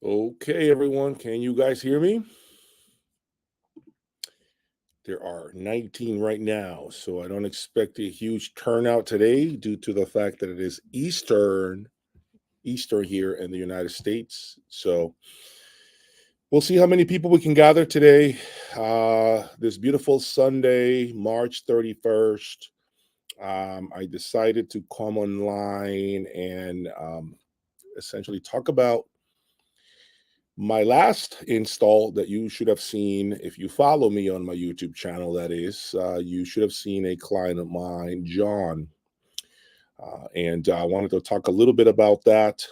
Okay, everyone, can you guys hear me? There are 19 right now, so I don't expect a huge turnout today due to the fact that it is Easter here in the United States. So we'll see how many people we can gather today. This beautiful Sunday, March 31st. I decided to come online and essentially talk about my last install that you should have seen. If you follow me on my YouTube channel, that is, you should have seen a client of mine, John. And I wanted to talk a little bit about that,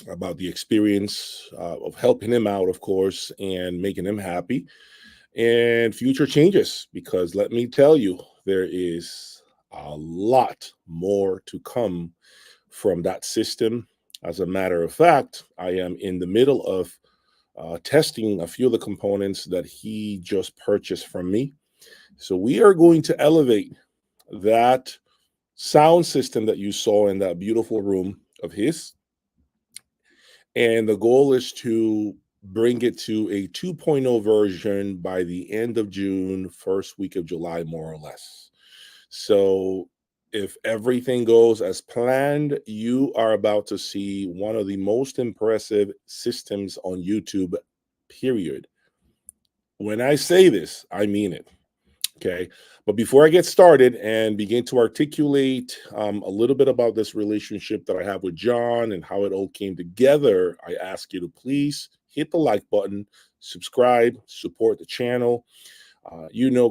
about the experience of helping him out, of course, and making him happy, and future changes. Because let me tell you, there is a lot more to come from that system. As a matter of fact, I am in the middle of testing a few of the components that he just purchased from me. So we are going to elevate that sound system that you saw in that beautiful room of his. And the goal is to bring it to a 2.0 version by the end of June, first week of July, more or less. So if everything goes as planned, you are about to see one of the most impressive systems on YouTube, period. When I say this, I mean it. Okay. But before I get started and begin to articulate a little bit about this relationship that I have with John and how it all came together, I ask you to please hit the like button, subscribe, support the channel.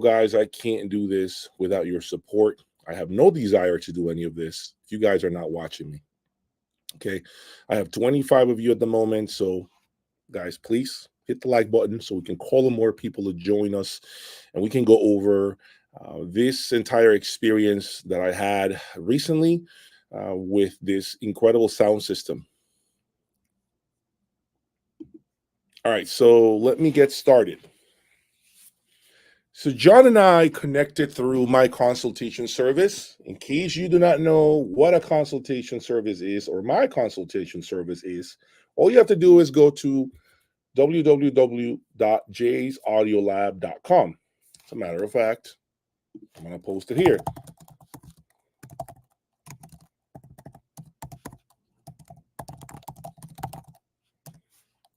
Guys, I can't do this without your support. I have no desire to do any of this if you guys are not watching me. Okay. I have 25 of you at the moment. So, guys, please hit the like button so we can call on more people to join us and we can go over this entire experience that I had recently with this incredible sound system. All right, so let me get started. So John and I connected through my consultation service. In case you do not know what a consultation service is or my consultation service is, all you have to do is go to www.jaysaudiolab.com. As a matter of fact, I'm going to post it here.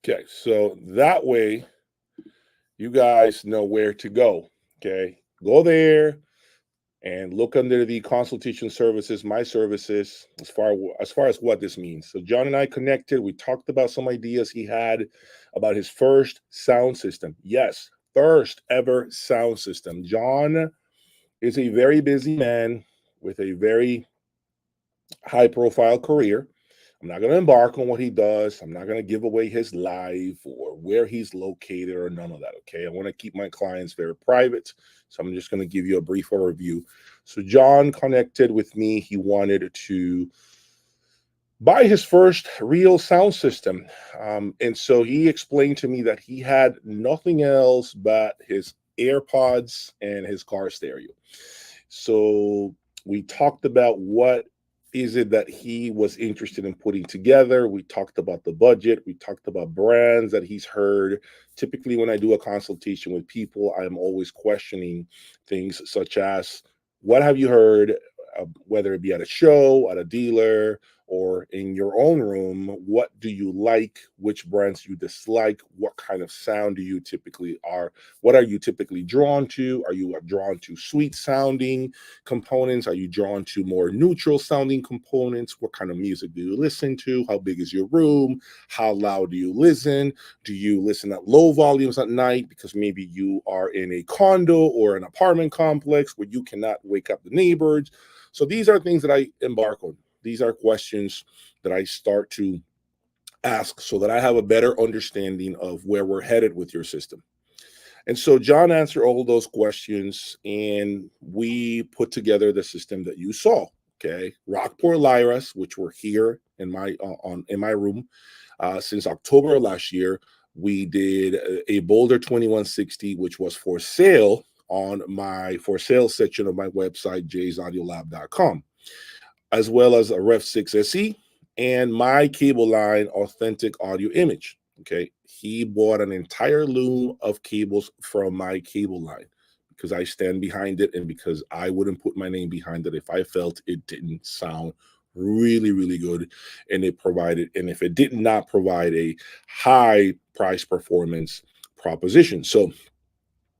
Okay, so that way you guys know where to go. Okay, go there and look under the consultation services, my services, as far as what this means. So John and I connected. We talked about some ideas he had about his first sound system. Yes, first ever sound system. John is a very busy man with a very high profile career. I'm not going to embark on what he does. I'm not going to give away his life or where he's located or none of that. Okay. I want to keep my clients very private. So I'm just going to give you a brief overview. So John connected with me. He wanted to buy his first real sound system. And so he explained to me that he had nothing else but his AirPods and his car stereo. So we talked about what is it that he was interested in putting together. We talked about the budget. We talked about brands that he's heard. Typically, when I do a consultation with people, I'm always questioning things such as, what have you heard, whether it be at a show, at a dealer, or in your own room? What do you like? Which brands you dislike? What kind of sound do you typically are? What are you typically drawn to? Are you drawn to sweet sounding components? Are you drawn to more neutral sounding components? What kind of music do you listen to? How big is your room? How loud do you listen? Do you listen at low volumes at night because maybe you are in a condo or an apartment complex where you cannot wake up the neighbors? So these are things that I embark on. These are questions that I start to ask so that I have a better understanding of where we're headed with your system. And so John answered all of those questions, and we put together the system that you saw. Okay, Rockport Lyras, which were here in my room since October of last year. We did a Boulder 2160, which was for sale on my for sale section of my website, jaysaudiolab.com, as well as a Ref 6 SE and my cable line authentic audio image. Okay. He bought an entire loom of cables from my cable line because I stand behind it and because I wouldn't put my name behind it if I felt it didn't sound really, really good. And if it did not provide a high price performance proposition. So,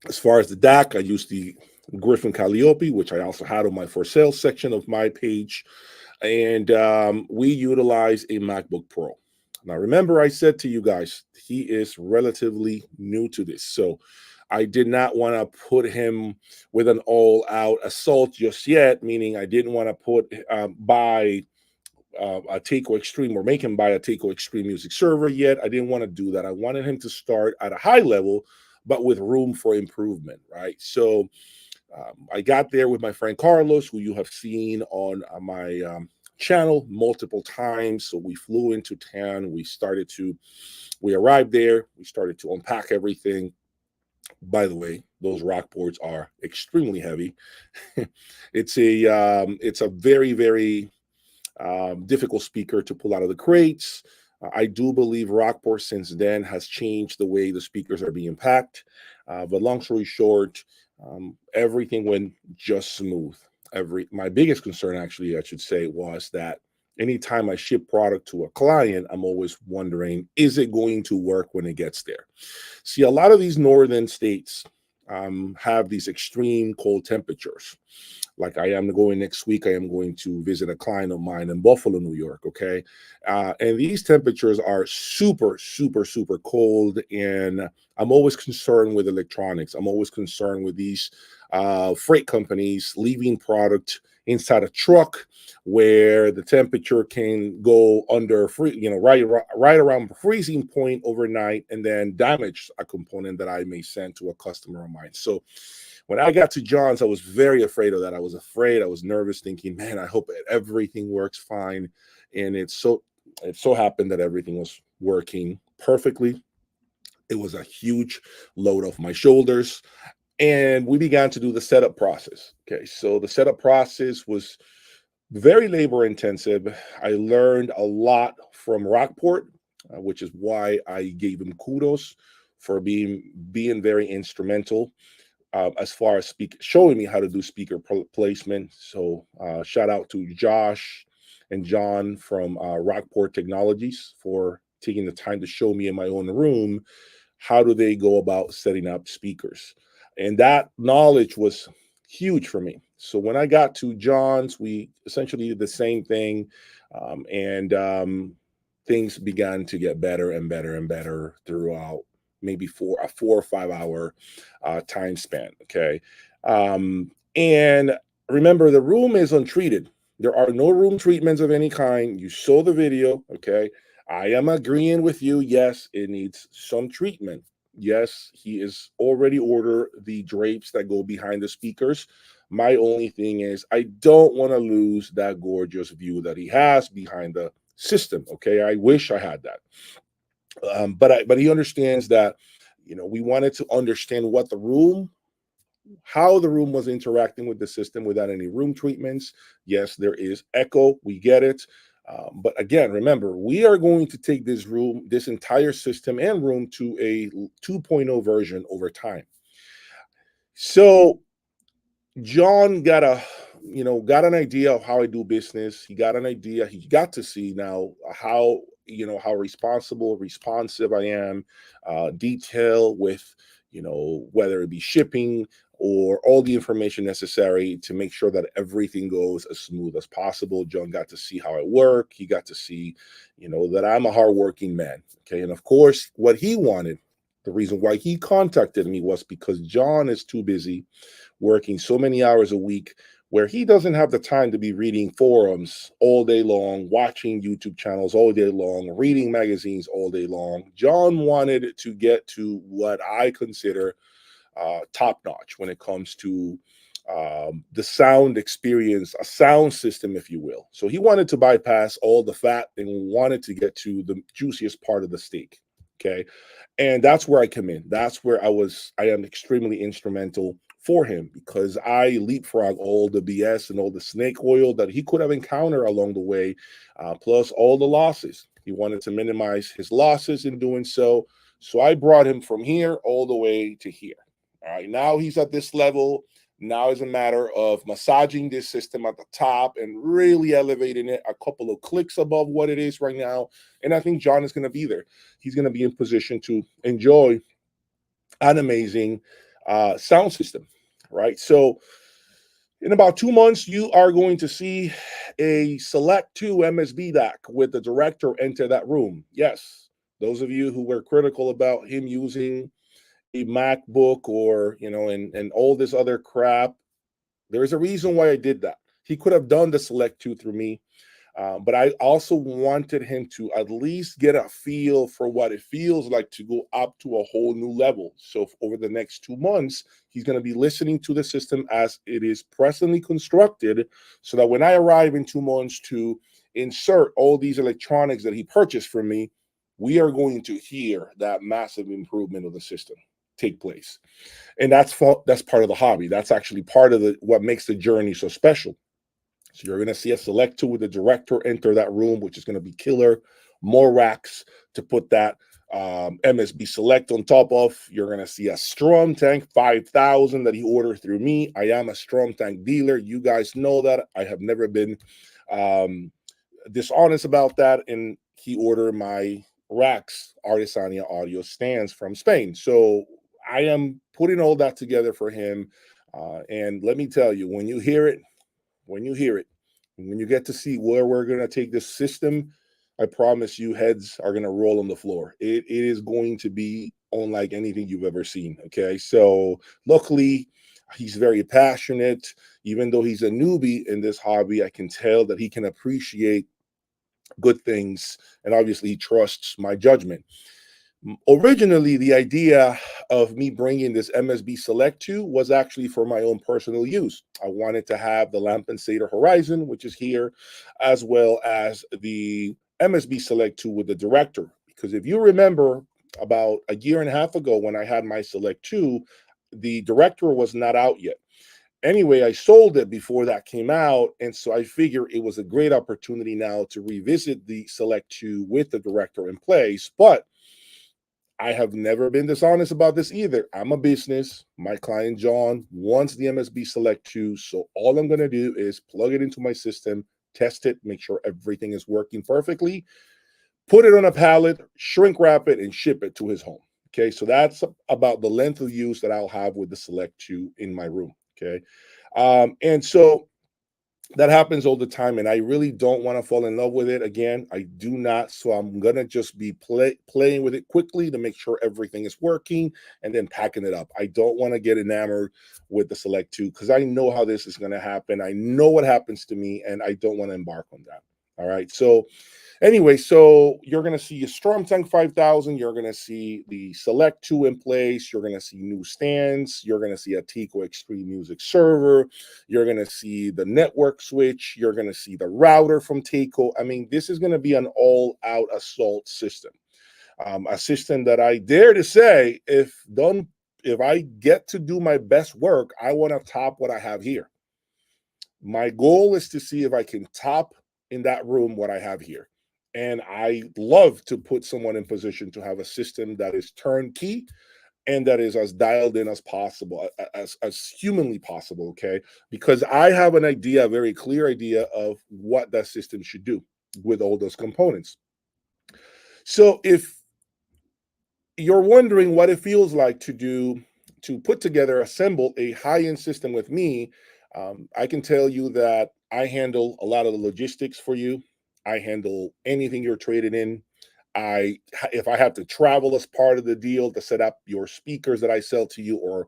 as far as the DAC, I used the Griffin Calliope, which I also had on my for sale section of my page. And we utilize a MacBook Pro. Now, remember, I said to you guys, he is relatively new to this. So I did not want to put him with an all out assault just yet, meaning I didn't want to buy a Takeo Extreme or make him buy a Takeo Extreme music server yet. I didn't want to do that. I wanted him to start at a high level, but with room for improvement, right? So I got there with my friend Carlos, who you have seen on my channel multiple times. So we flew into town. We arrived there. We started to unpack everything. By the way, those rock boards are extremely heavy. It's a very, very difficult speaker to pull out of the crates. I do believe Rockport since then has changed the way the speakers are being packed. But long story short, everything went just smooth. My biggest concern, actually, I should say, was that anytime I ship product to a client, I'm always wondering, is it going to work when it gets there? See, a lot of these northern states have these extreme cold temperatures. Like I am going next week, I am going to visit a client of mine in Buffalo, New York. Okay. And these temperatures are super, super, super cold. And I'm always concerned with electronics. I'm always concerned with these freight companies leaving product inside a truck where the temperature can go under right around freezing point overnight and then damage a component that I may send to a customer of mine. So when I got to John's, I was very afraid of that. I was afraid. I was nervous, thinking, man, I hope everything works fine. And it so happened that everything was working perfectly. It was a huge load off my shoulders. And we began to do the setup process. Okay. So the setup process was very labor intensive. I learned a lot from Rockport, which is why I gave him kudos for being very instrumental as far as showing me how to do speaker placement. So shout out to Josh and John from Rockport Technologies for taking the time to show me in my own room how do they go about setting up speakers. And that knowledge was huge for me. So when I got to John's, we essentially did the same thing. And things began to get better and better and better throughout maybe 4 or 5 hour time span. Okay. And remember, the room is untreated. There are no room treatments of any kind. You saw the video. Okay. I am agreeing with you. Yes, it needs some treatment. Yes, he is already ordered the drapes that go behind the speakers. My only thing is I don't want to lose that gorgeous view that he has behind the system. Okay. I wish I had that. But he understands that, we wanted to understand how the room was interacting with the system without any room treatments. Yes, there is echo. We get it. But again, remember, we are going to take this entire system and room to a 2.0 version over time. So John got an idea of how I do business. He got an idea. He got to see now how responsive I am, detail with, whether it be shipping or all the information necessary to make sure that everything goes as smooth as possible. John got to see how I work. He got to see, that I'm a hardworking man. Okay. And of course, what he wanted, the reason why he contacted me was because John is too busy working so many hours a week where he doesn't have the time to be reading forums all day long, watching YouTube channels all day long, reading magazines all day long. John wanted to get to what I consider top notch when it comes to the sound experience, a sound system, if you will. So he wanted to bypass all the fat and wanted to get to the juiciest part of the steak. Okay. And that's where I come in. That's where I am extremely instrumental for him, because I leapfrog all the BS and all the snake oil that he could have encountered along the way, plus all the losses. He wanted to minimize his losses in doing so. So I brought him from here all the way to here. All right, now he's at this level. Now it's a matter of massaging this system at the top and really elevating it a couple of clicks above what it is right now. And I think John is going to be there. He's going to be in position to enjoy an amazing sound system, right? So in about 2 months, you are going to see a Select 2 MSB DAC with the director enter that room. Yes, those of you who were critical about him using a MacBook or, and all this other crap, there is a reason why I did that. He could have done the Select 2 through me, but I also wanted him to at least get a feel for what it feels like to go up to a whole new level. So over the next 2 months, he's going to be listening to the system as it is presently constructed, so that when I arrive in 2 months to insert all these electronics that he purchased from me, we are going to hear that massive improvement of the system take place. And that's part of the hobby. That's actually part of what makes the journey so special. So you're going to see a Select 2 with the director enter that room, which is going to be killer. More racks to put that MSB Select on top of. You're going to see a Strom Tank 5000 that he ordered through me. I am a Strom Tank dealer. You guys know that. I have never been dishonest about that. And he ordered my racks Artesania audio stands from Spain. So I am putting all that together for him. And let me tell you, when you hear it, when you get to see where we're going to take this system, I promise you heads are going to roll on the floor. It is going to be unlike anything you've ever seen. Okay. So luckily, he's very passionate. Even though he's a newbie in this hobby, I can tell that he can appreciate good things. And obviously, he trusts my judgment. Originally, the idea of me bringing this MSB Select 2 was actually for my own personal use. I wanted to have the Lampensator Horizon, which is here, as well as the MSB Select 2 with the director. Because if you remember, about a year and a half ago when I had my Select 2, the director was not out yet. Anyway, I sold it before that came out, and so I figured it was a great opportunity now to revisit the Select 2 with the director in place. But I have never been dishonest about this either. I'm a business. My client, John, wants the MSB Select 2. So all I'm going to do is plug it into my system, test it, make sure everything is working perfectly, put it on a pallet, shrink wrap it, and ship it to his home. Okay, so that's about the length of use that I'll have with the Select 2 in my room. Okay, and so that happens all the time, and I really don't want to fall in love with it again. I do not. So I'm gonna just be playing with it quickly to make sure everything is working, and then packing it up. I don't want to get enamored with the Select 2 because I know how this is going to happen. I know what happens to me, and I don't want to embark on that. All right. So anyway, so you're going to see a Strom Tank 5000. You're going to see the Select 2 in place. You're going to see new stands. You're going to see a Tico Extreme Music server. You're going to see the network switch. You're going to see the router from Tico. I mean, this is going to be an all-out assault system. A system that I dare to say, if I get to do my best work, I want to top what I have here. My goal is to see if I can top in that room what I have here. And I love to put someone in position to have a system that is turnkey and that is as dialed in as possible, as humanly possible, okay? Because I have an idea, a very clear idea of what that system should do with all those components. So if you're wondering what it feels like to put together, assemble a high-end system with me, I can tell you that I handle a lot of the logistics for you. I handle anything you're trading in. If I have to travel as part of the deal to set up your speakers that I sell to you, or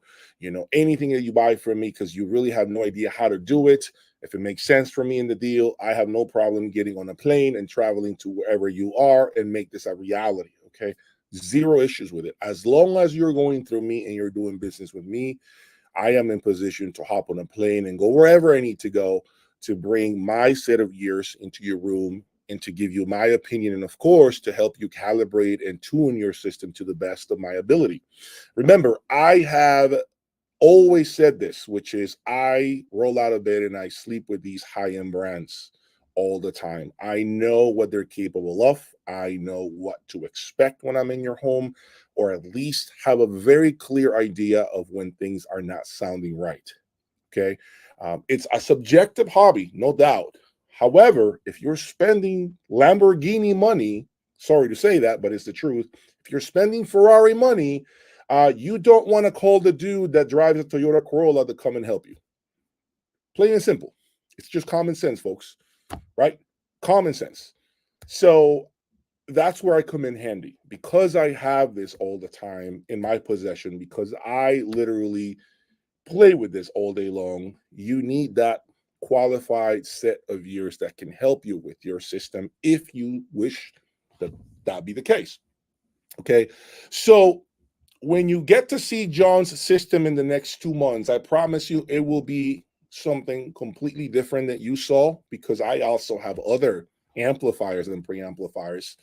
anything that you buy from me, because you really have no idea how to do it, if it makes sense for me in the deal, I have no problem getting on a plane and traveling to wherever you are and make this a reality. Okay, zero issues with it. As long as you're going through me and you're doing business with me, I am in position to hop on a plane and go wherever I need to go to bring my set of ears into your room and to give you my opinion, and of course, to help you calibrate and tune your system to the best of my ability. Remember, I have always said this, which is I roll out of bed and I sleep with these high-end brands all the time. I know what they're capable of. I know what to expect when I'm in your home, or at least have a very clear idea of when things are not sounding right. Okay. It's a subjective hobby, no doubt. However, if you're spending Lamborghini money, sorry to say that, but it's the truth. If you're spending Ferrari money, you don't want to call the dude that drives a Toyota Corolla to come and help you. Plain and simple. It's just common sense, folks, right? Common sense. So that's where I come in handy, because I have this all the time in my possession, because I literally play with this all day long. You need that qualified set of ears that can help you with your system if you wish that that be the case. Okay. So when you get to see John's system in the next 2 months, I promise you it will be something completely different that you saw, because I also have other amplifiers and preamplifiers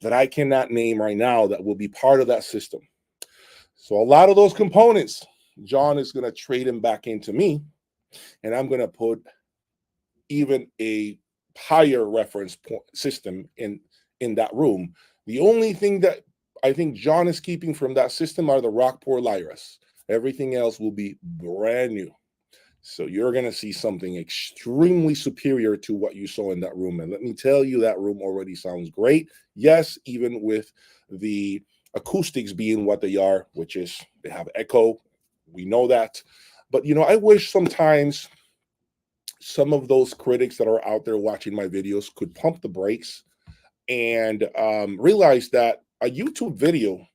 that I cannot name right now that will be part of that system. So a lot of those components, John is going to trade them back into me, and I'm going to put even a higher reference point system in that room. The only thing that I think John is keeping from that system are the Rockport Lyras. Everything else will be brand new. So you're going to see something extremely superior to what you saw in that room. And let me tell you, that room already sounds great. Yes, even with the acoustics being what they are, which is they have echo. We know that. But, I wish sometimes some of those critics that are out there watching my videos could pump the brakes and realize that a YouTube video,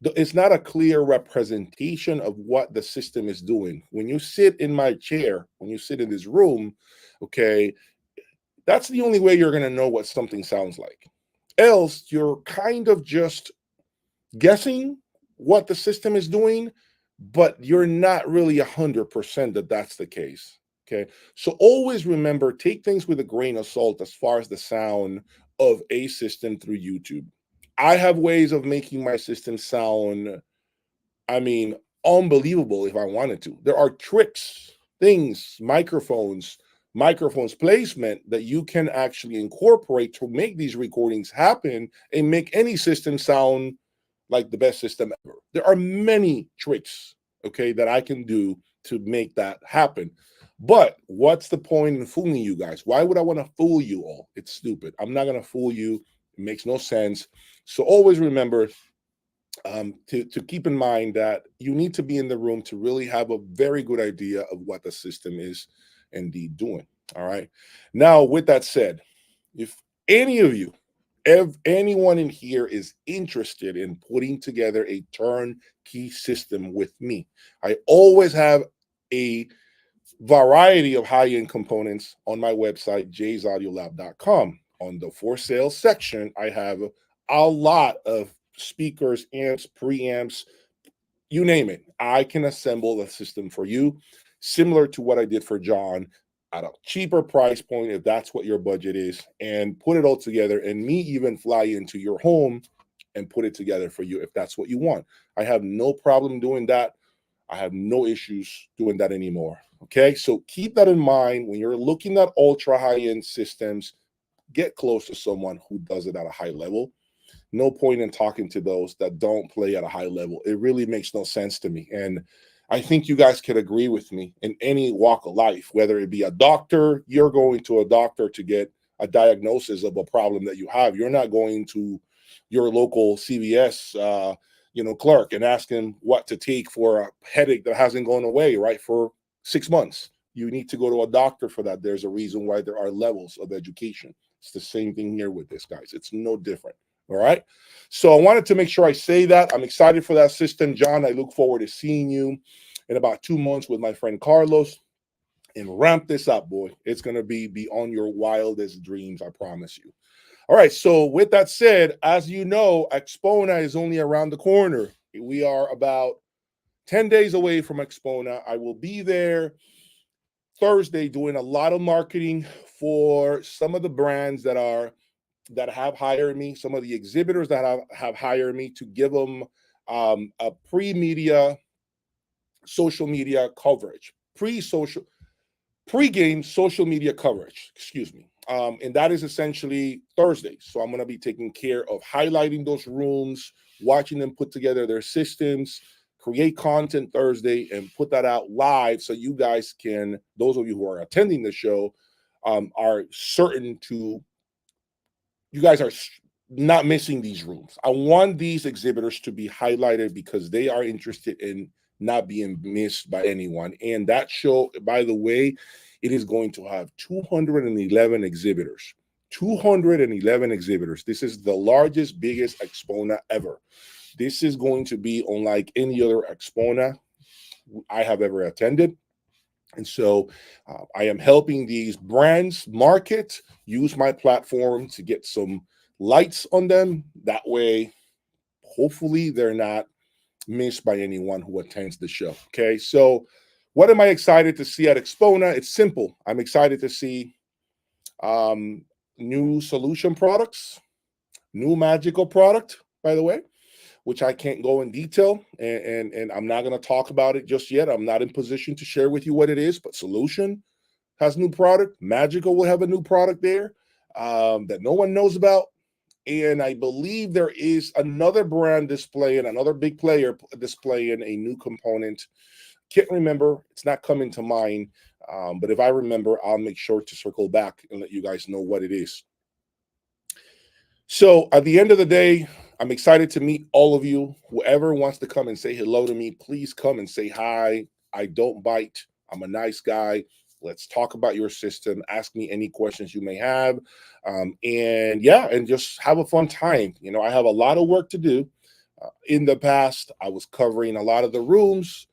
it's not a clear representation of what the system is doing. When you sit in my chair, when you sit in this room, okay, that's the only way you're going to know what something sounds like. Else, you're kind of just guessing what the system is doing, but you're not really 100% that that's the case. Okay. So always remember, take things with a grain of salt as far as the sound of a system through YouTube. I have ways of making my system sound, I mean, unbelievable if I wanted to. There are tricks, things, microphones placement that you can actually incorporate to make these recordings happen and make any system sound like the best system ever. There are many tricks, okay, that I can do to make that happen. But what's the point in fooling you guys? Why would I want to fool you all? It's stupid. I'm not going to fool you. It makes no sense. So always remember to keep in mind that you need to be in the room to really have a very good idea of what the system is indeed doing. All right. Now, with that said, if any of you, if anyone in here is interested in putting together a turnkey system with me, I always have a variety of high-end components on my website, jaysaudiolab.com. On the for sale section, I have a lot of speakers, amps, preamps, you name it. I can assemble a system for you, similar to what I did for John, at a cheaper price point, if that's what your budget is, and put it all together, and me even fly into your home and put it together for you if that's what you want. I have no problem doing that. I have no issues doing that anymore. Okay, so keep that in mind when you're looking at ultra high-end systems. Get close to someone who does it at a high level. No point in talking to those that don't play at a high level. It really makes no sense to me. And I think you guys could agree with me in any walk of life, whether it be a doctor, you're going to a doctor to get a diagnosis of a problem that you have. You're not going to your local CVS, clerk and ask him what to take for a headache that hasn't gone away, right, for 6 months. You need to go to a doctor for that. There's a reason why there are levels of education. It's the same thing here with this, guys. It's no different. All right. So I wanted to make sure I say that. I'm excited for that system, John. I look forward to seeing you in about 2 months with my friend Carlos and ramp this up, boy. It's going to be beyond your wildest dreams, I promise you. All right. So with that said, as you know, Expona is only around the corner. We are about 10 days away from Expona. I will be there Thursday doing a lot of marketing for some of the brands that have hired me, some of the exhibitors that have hired me to give them a pre-media social media coverage, pre-game social media coverage, excuse me. And that is essentially Thursday. So I'm going to be taking care of highlighting those rooms, watching them put together their systems, create content Thursday, and put that out live so you guys can, those of you who are attending the show, are certain to, you guys are not missing these rooms. I want these exhibitors to be highlighted because they are interested in not being missed by anyone. And that show, by the way, it is going to have 211 exhibitors. 211 exhibitors. This is the largest, biggest Expona ever. This is going to be unlike any other Expona I have ever attended. And so I am helping these brands market, use my platform to get some lights on them. That way, hopefully, they're not missed by anyone who attends the show. Okay, so what am I excited to see at Expona? It's simple. I'm excited to see new solution products, new magical product, by the way, which I can't go in detail, and I'm not going to talk about it just yet. I'm not in position to share with you what it is, but Solution has new product. Magical will have a new product there that no one knows about. And I believe there is another brand displaying, another big player displaying a new component. Can't remember. It's not coming to mind. But if I remember, I'll make sure to circle back and let you guys know what it is. So at the end of the day, I'm excited to meet all of you. Whoever wants to come and say hello to me, please come and say hi. I don't bite. I'm a nice guy. Let's talk about your system. Ask me any questions you may have. And just have a fun time. You know, I have a lot of work to do. In the past, I was covering a lot of the rooms.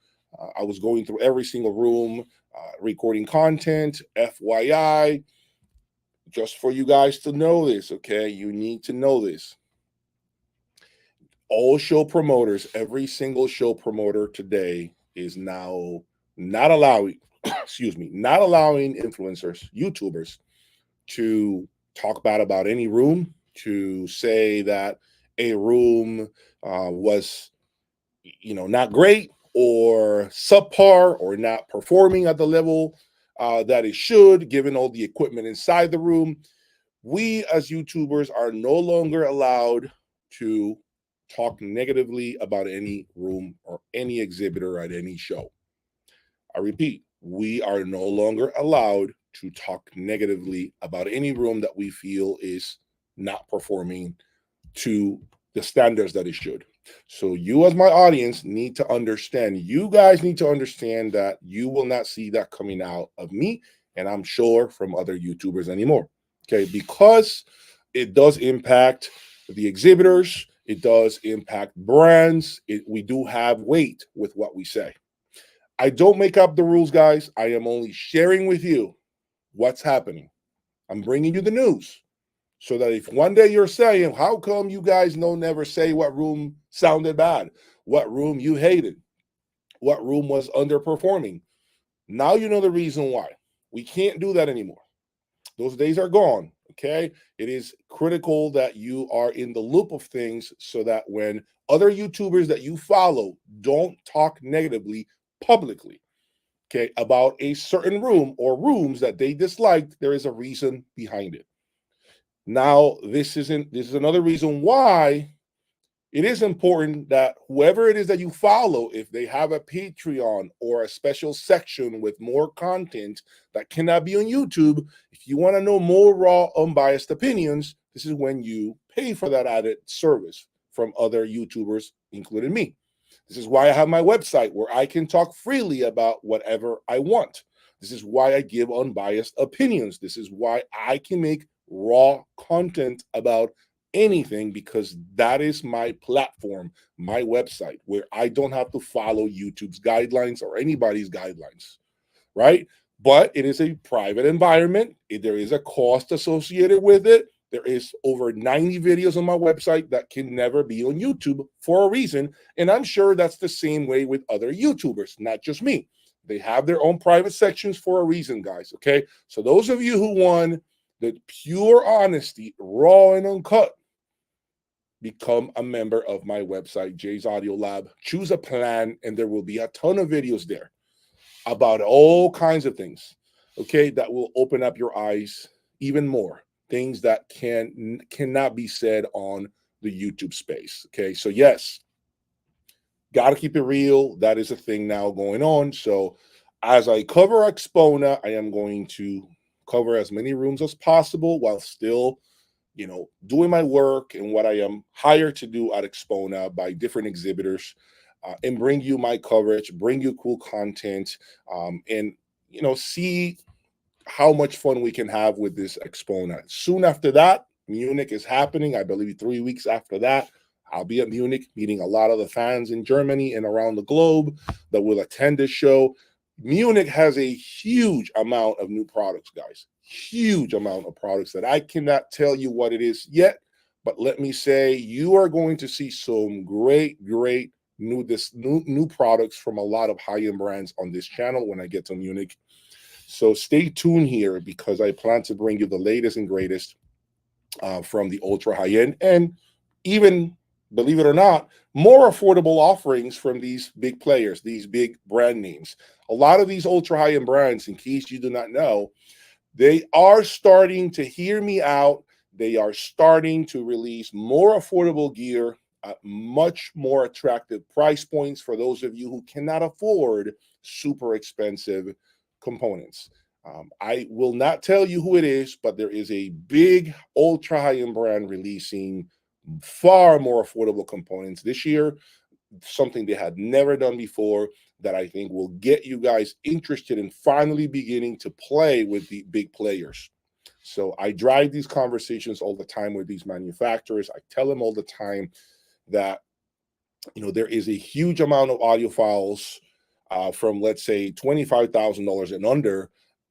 I was going through every single room, recording content, FYI. Just for you guys to know this, okay? You need to know this. All show promoters, every single show promoter today is now not allowing, not allowing influencers, YouTubers, to talk bad about any room, to say that a room was, not great or subpar or not performing at the level that it should, given all the equipment inside the room. We as YouTubers are no longer allowed to talk negatively about any room or any exhibitor at any show. I repeat, we are no longer allowed to talk negatively about any room that we feel is not performing to the standards that it should. So you as my audience need to understand, you guys need to understand that you will not see that coming out of me, and I'm sure from other YouTubers anymore. Okay, because it does impact the exhibitors, it does impact brands. We do have weight with what we say. I don't make up the rules, guys. I am only sharing with you what's happening. I'm bringing you the news so that if one day you're saying, how come you guys never say what room sounded bad, what room you hated, what room was underperforming? Now you know the reason why. We can't do that anymore. Those days are gone, okay? It is critical that you are in the loop of things so that when other YouTubers that you follow don't talk negatively publicly, okay, about a certain room or rooms that they disliked, there is a reason behind it. Now, this is another reason why it is important that whoever it is that you follow, if they have a Patreon or a special section with more content that cannot be on YouTube, if you want to know more raw, unbiased opinions, this is when you pay for that added service from other YouTubers, including me. This is why I have my website where I can talk freely about whatever I want. This is why I give unbiased opinions. This is why I can make raw content about anything, because that is my platform, my website, where I don't have to follow YouTube's guidelines or anybody's guidelines, right? But it is a private environment. There is a cost associated with it. There is over 90 videos on my website that can never be on YouTube for a reason. And I'm sure that's the same way with other YouTubers, not just me. They have their own private sections for a reason, guys, okay? So those of you who want the pure honesty, raw and uncut, become a member of my website, Jay's Audio Lab. Choose a plan, and there will be a ton of videos there about all kinds of things, okay, that will open up your eyes even more. Things that cannot be said on the YouTube space. Okay, so yes, got to keep it real. That is a thing now going on. So as I cover Expona, I am going to cover as many rooms as possible while still, doing my work and what I am hired to do at Expona by different exhibitors, and bring you my coverage, bring you cool content, and see how much fun we can have with this Expona. Soon after that, Munich is happening. I believe 3 weeks after that, I'll be at Munich meeting a lot of the fans in Germany and around the globe that will attend this show. Munich has a huge amount of new products, guys. Huge amount of products that I cannot tell you what it is yet, but let me say you are going to see some great new products from a lot of high-end brands on this channel when I get to Munich. So stay tuned here because I plan to bring you the latest and greatest from the ultra high end, and even, believe it or not, more affordable offerings from these big players, these big brand names. A lot of these ultra high end brands, in case you do not know, they are starting to hear me out. They are starting to release more affordable gear at much more attractive price points for those of you who cannot afford super expensive components. I will not tell you who it is, but there is a big ultra high-end brand releasing far more affordable components this year, something they had never done before, that I think will get you guys interested in finally beginning to play with the big players. So I drive these conversations all the time with these manufacturers. I tell them all the time that there is a huge amount of audiophiles from, let's say, $25,000 and under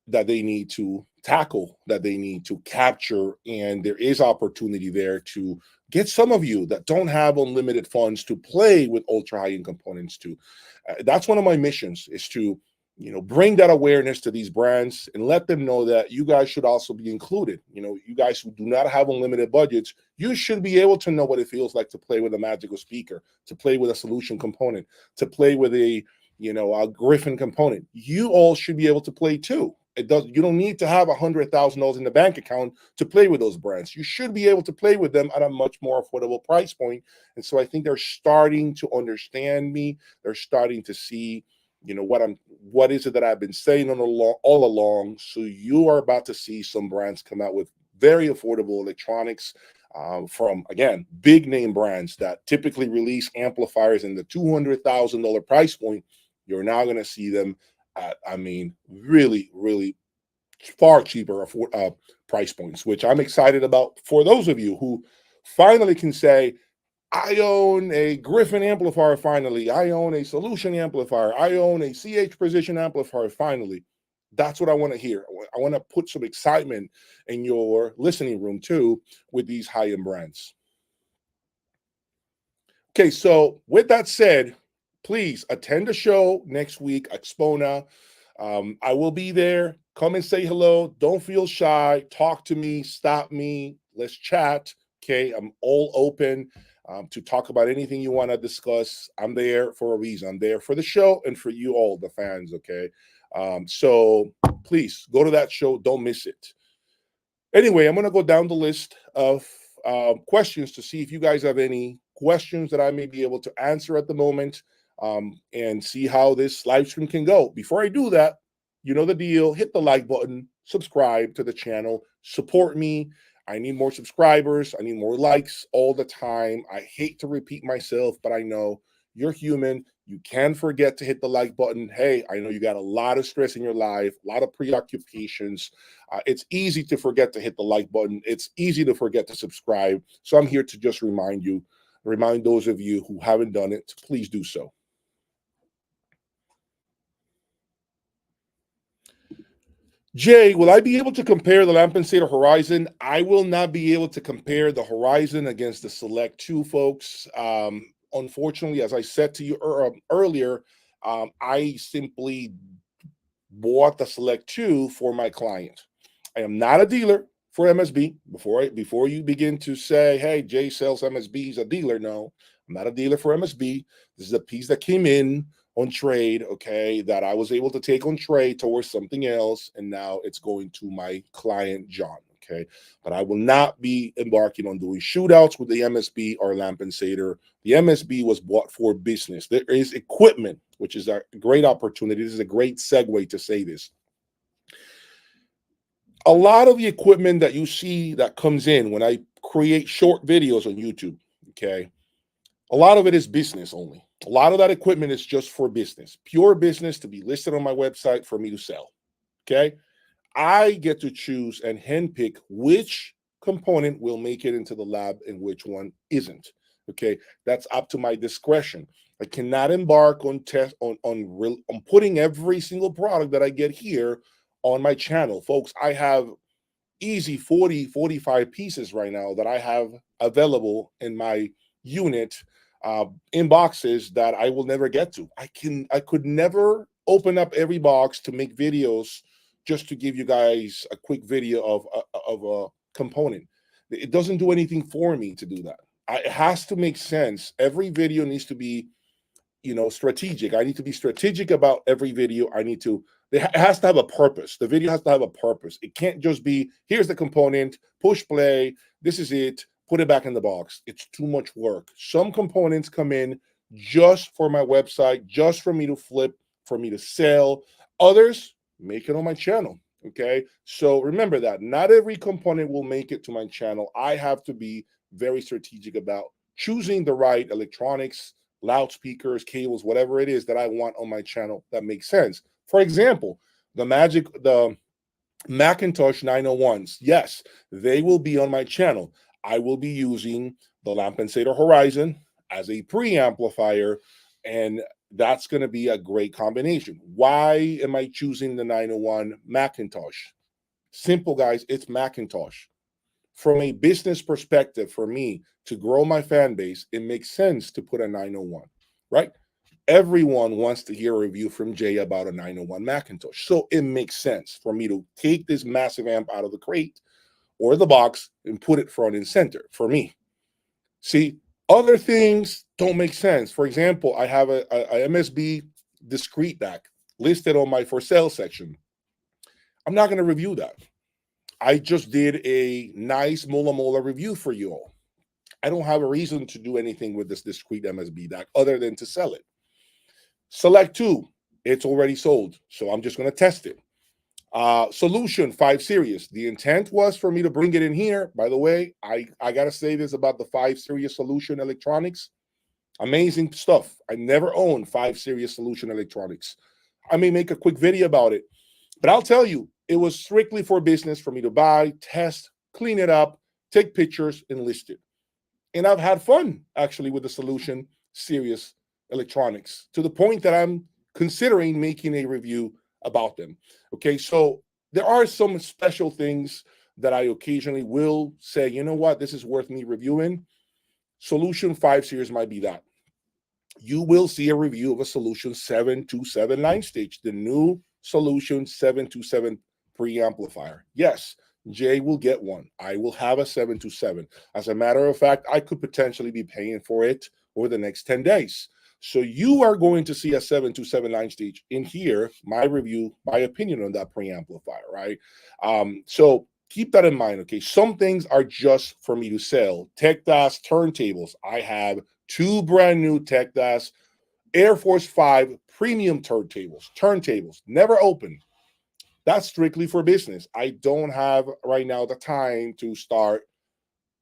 that they need to tackle, that they need to capture, and there is opportunity there to get some of you that don't have unlimited funds to play with ultra high-end components too. That's one of my missions, is to bring that awareness to these brands and let them know that you guys should also be included. You guys who do not have unlimited budgets, you should be able to know what it feels like to play with a magical speaker, to play with a solution component, to play with a Griffin component. You all should be able to play too. You don't need to have $100,000 in the bank account to play with those brands. You should be able to play with them at a much more affordable price point. And so I think they're starting to understand me. They're starting to see what is it that I've been saying all along. So you are about to see some brands come out with very affordable electronics from, again, big name brands that typically release amplifiers in the $200,000 price point. You're now going to see them at, really, really far cheaper price points, which I'm excited about for those of you who finally can say, I own a Griffin amplifier finally. I own a solution amplifier. I own a CH Precision amplifier finally. That's what I want to hear. I want to put some excitement in your listening room too with these high-end brands. Okay, so with that said, please attend the show next week, Expona. I will be there. Come and say hello. Don't feel shy. Talk to me. Stop me. Let's chat. Okay, I'm all open to talk about anything you want to discuss. I'm there for a reason. I'm there for the show and for you all, the fans. Okay, so please go to that show. Don't miss it. Anyway, I'm going to go down the list of questions to see if you guys have any questions that I may be able to answer at the moment, and see how this live stream can go. Before I do that, you know the deal. Hit the like button, subscribe to the channel, support me. I need more subscribers. I need more likes all the time. I hate to repeat myself, but I know you're human. You can forget to hit the like button. Hey, I know you got a lot of stress in your life, a lot of preoccupations. It's easy to forget to hit the like button. It's easy to forget to subscribe. So I'm here to just remind those of you who haven't done it, to please do so. Jay, will I be able to compare the Lampensator Horizon? I will not be able to compare the Horizon against the Select 2, folks. Unfortunately, as I said to you earlier, I simply bought the Select 2 for my client. I am not a dealer for MSB. Before you begin to say, hey, Jay sells MSB, he's a dealer. No, I'm not a dealer for MSB. This is a piece that came in on trade, okay, that I was able to take on trade towards something else, and now it's going to my client, John, okay? But I will not be embarking on doing shootouts with the MSB or Lamp and Satyr. The MSB was bought for business. There is equipment, which is a great opportunity. This is a great segue to say this. A lot of the equipment that you see that comes in when I create short videos on YouTube, okay, a lot of it is business only. A lot of that equipment is just for business, pure business, to be listed on my website for me to sell, okay? I get to choose and handpick which component will make it into the lab and which one isn't, okay? That's up to my discretion. I cannot embark on putting every single product that I get here on my channel. Folks, I have easy 40, 45 pieces right now that I have available in my unit in boxes that I will never get to. I could never open up every box to make videos just to give you guys a quick video of a component. It doesn't do anything for me to do that. It has to make sense. Every video needs to be, strategic. I need to be strategic about every video. It has to have a purpose. The video has to have a purpose. It can't just be, here's the component, push play, this is it, put it back in the box. It's too much work. Some components come in just for my website, just for me to flip, for me to sell. Others make it on my channel, okay? So remember that not every component will make it to my channel. I have to be very strategic about choosing the right electronics, loudspeakers, cables, whatever it is that I want on my channel that makes sense. For example, the Macintosh 901s, yes, they will be on my channel. I will be using the Lamp and Satyr Horizon as a preamplifier, and that's going to be a great combination. Why am I choosing the 901 Macintosh? Simple, guys, it's Macintosh. From a business perspective, for me to grow my fan base, it makes sense to put a 901, right? Everyone wants to hear a review from Jay about a 901 Macintosh. So it makes sense for me to take this massive amp out of the crate or the box and put it front and center for me. See, other things don't make sense. For example, I have a MSB discrete DAC listed on my for sale section. I'm not going to review that. I just did a nice Mola review for you all. I don't have a reason to do anything with this discrete MSB DAC other than to sell it. Select 2, it's already sold, so I'm just going to test it. Solution 5 Series. The intent was for me to bring it in here. By the way, I got to say this about the 5 Series Solution Electronics. Amazing stuff. I never owned 5 Series Solution Electronics. I may make a quick video about it, but I'll tell you, it was strictly for business for me to buy, test, clean it up, take pictures, and list it. And I've had fun, actually, with the Solution Series Electronics, to the point that I'm considering making a review about them. Okay, so there are some special things that I occasionally will say, you know what, this is worth me reviewing. Solution 5 Series might be that. You will see a review of a Solution 727 line stage, the new Solution 727 preamplifier. Yes, Jay will get one. I will have a 727. As a matter of fact, I could potentially be paying for it over the next 10 days. So you are going to see a 727 line stage in here, my review, my opinion on that preamplifier, right? So keep that in mind, okay? Some things are just for me to sell. TechDAS turntables. I have 2 brand new TechDAS Air Force 5 premium turntables, never opened. That's strictly for business. I don't have right now the time to start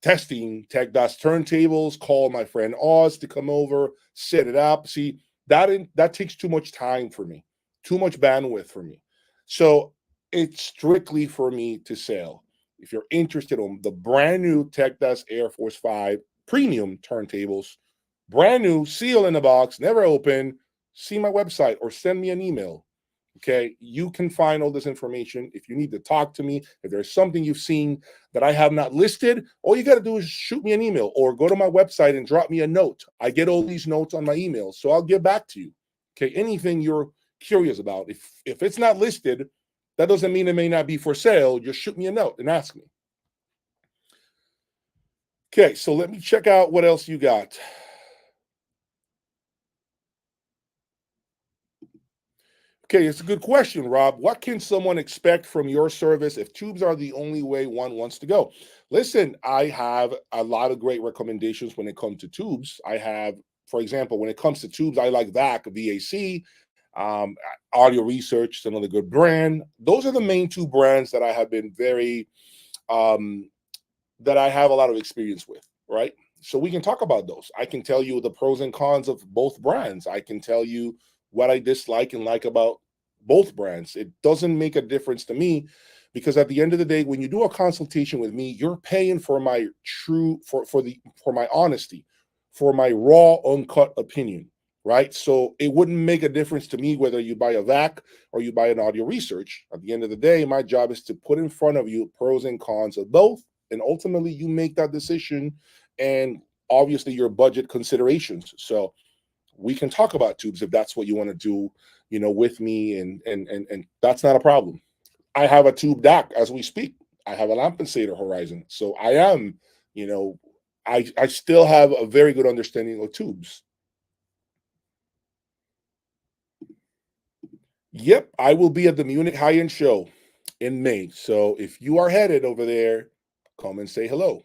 testing TechDAS turntables, call my friend Oz to come over, set it up. See, that takes too much time for me, too much bandwidth for me. So it's strictly for me to sell. If you're interested in the brand new TechDAS Air Force 5 premium turntables, brand new, seal in the box, never open, see my website or send me an email. Okay, you can find all this information. If you need to talk to me, if there's something you've seen that I have not listed, all you got to do is shoot me an email or go to my website and drop me a note. I get all these notes on my email, so I'll get back to you. Okay, anything you're curious about. If it's not listed, that doesn't mean it may not be for sale. Just shoot me a note and ask me. Okay, so let me check out what else you got. Okay, it's a good question, Rob. What can someone expect from your service if tubes are the only way one wants to go? Listen, I have a lot of great recommendations when it comes to tubes. I have, for example, when it comes to tubes, I like VAC. Um, Audio Research is another good brand. Those are the main two brands that I have been um, that I have a lot of experience with, right? So we can talk about those. I can tell you the pros and cons of both brands. I can tell you what I dislike and like about both brands. It doesn't make a difference to me because at the end of the day, when you do a consultation with me, you're paying for my for my honesty, for my raw, uncut opinion, right? So it wouldn't make a difference to me whether you buy a VAC or you buy an Audio Research. At the end of the day, my job is to put in front of you pros and cons of both, and ultimately you make that decision, and obviously your budget considerations. So we can talk about tubes if that's what you want to do, with me, and that's not a problem. I have a tube DAC as we speak. I have a Lampensator Horizon. So I am, you know, I still have a very good understanding of tubes. Yep, I will be at the Munich High End Show in May. So if you are headed over there, come and say hello.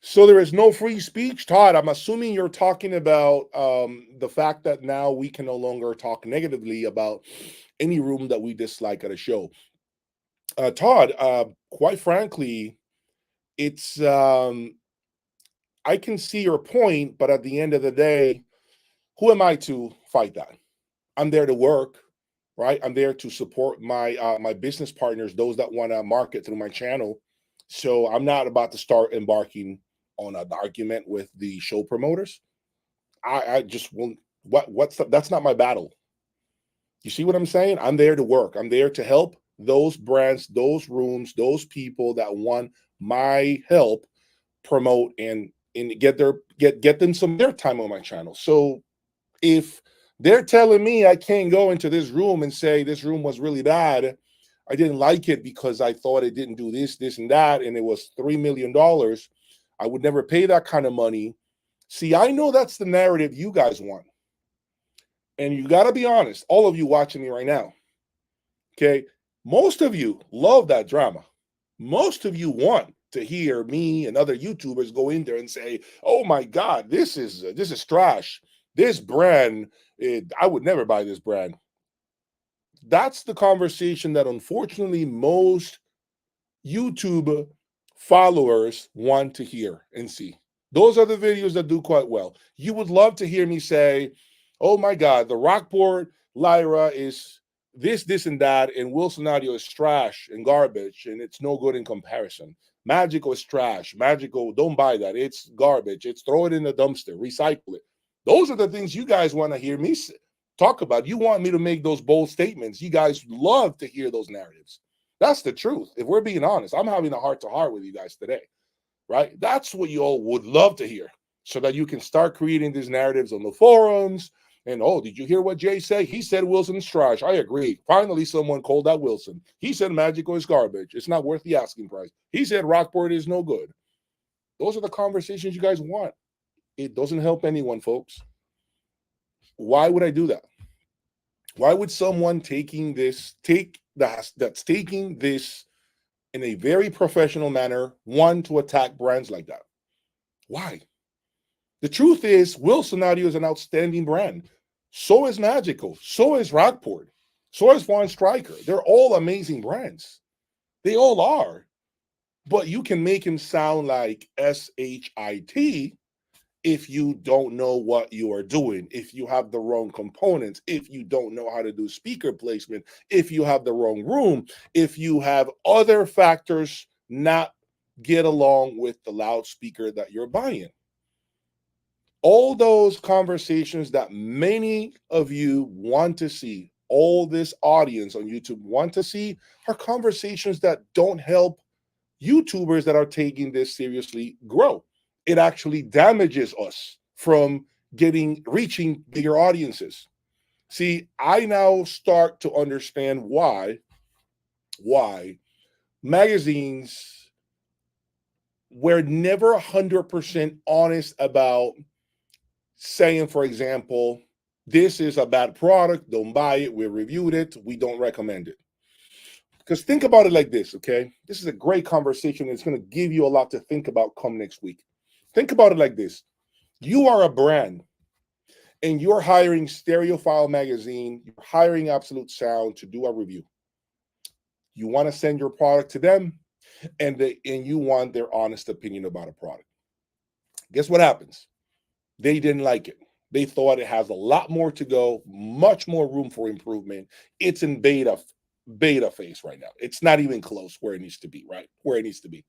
So there is no free speech, Todd. I'm assuming you're talking about the fact that now we can no longer talk negatively about any room that we dislike at a show. Todd, quite frankly, it's I can see your point, but at the end of the day, who am I to fight that? I'm there to work, right? I'm there to support my business partners, those that want to market through my channel. So I'm not about to start embarking on an argument with the show promoters. I just won't. That's not my battle. You see what I'm saying? I'm there to work. I'm there to help those brands, those rooms, those people that want my help promote and get them some of their time on my channel. So if they're telling me I can't go into this room and say this room was really bad, I didn't like it because I thought it didn't do this, and that, and it was $3 million, I would never pay that kind of money. See, I know that's the narrative you guys want. And you got to be honest, all of you watching me right now, okay? Most of you love that drama. Most of you want to hear me and other YouTubers go in there and say, "Oh my God, this is trash. This brand, I would never buy this brand." That's the conversation that unfortunately most YouTube followers want to hear and see. Those are the videos that do quite well. You would love to hear me say, "Oh my God, the Rockport Lyra is this, and that, and Wilson Audio is trash and garbage, and it's no good in comparison. Magical is trash. Magical, don't buy that. It's garbage. It's throw it in the dumpster, recycle it." Those are the things you guys want to hear me talk about. You want me to make those bold statements. You guys love to hear those narratives. That's the truth. If we're being honest, I'm having a heart to heart with you guys today, right? That's what you all would love to hear so that you can start creating these narratives on the forums. And oh, did you hear what Jay said? He said Wilson's trash. I agree. Finally, someone called out Wilson. He said Magical is garbage. It's not worth the asking price. He said Rockport is no good. Those are the conversations you guys want. It doesn't help anyone, folks. Why would I do that? Why would someone that's taking this in a very professional manner want to attack brands like that? Why? The truth is, Wilson Audio is an outstanding brand. So is Magical. So is Rockport. So is Von Stryker. They're all amazing brands. They all are. But you can make him sound like SHIT if you don't know what you are doing, if you have the wrong components, if you don't know how to do speaker placement, if you have the wrong room, if you have other factors not get along with the loudspeaker that you're buying. All those conversations that many of you want to see, all this audience on YouTube want to see, are conversations that don't help YouTubers that are taking this seriously grow. It actually damages us from reaching bigger audiences. See, I now start to understand why magazines were never 100% honest about saying, for example, this is a bad product, don't buy it, we reviewed it, we don't recommend it. Because think about it like this, okay? This is a great conversation. It's going to give you a lot to think about come next week. Think about it like this. You are a brand and you're hiring Stereophile Magazine, you're hiring Absolute Sound to do a review. You want to send your product to them and you want their honest opinion about a product. Guess what happens? They didn't like it. They thought it has a lot more to go, much more room for improvement. It's in beta phase right now. It's not even close where it needs to be, right? Where it needs to be.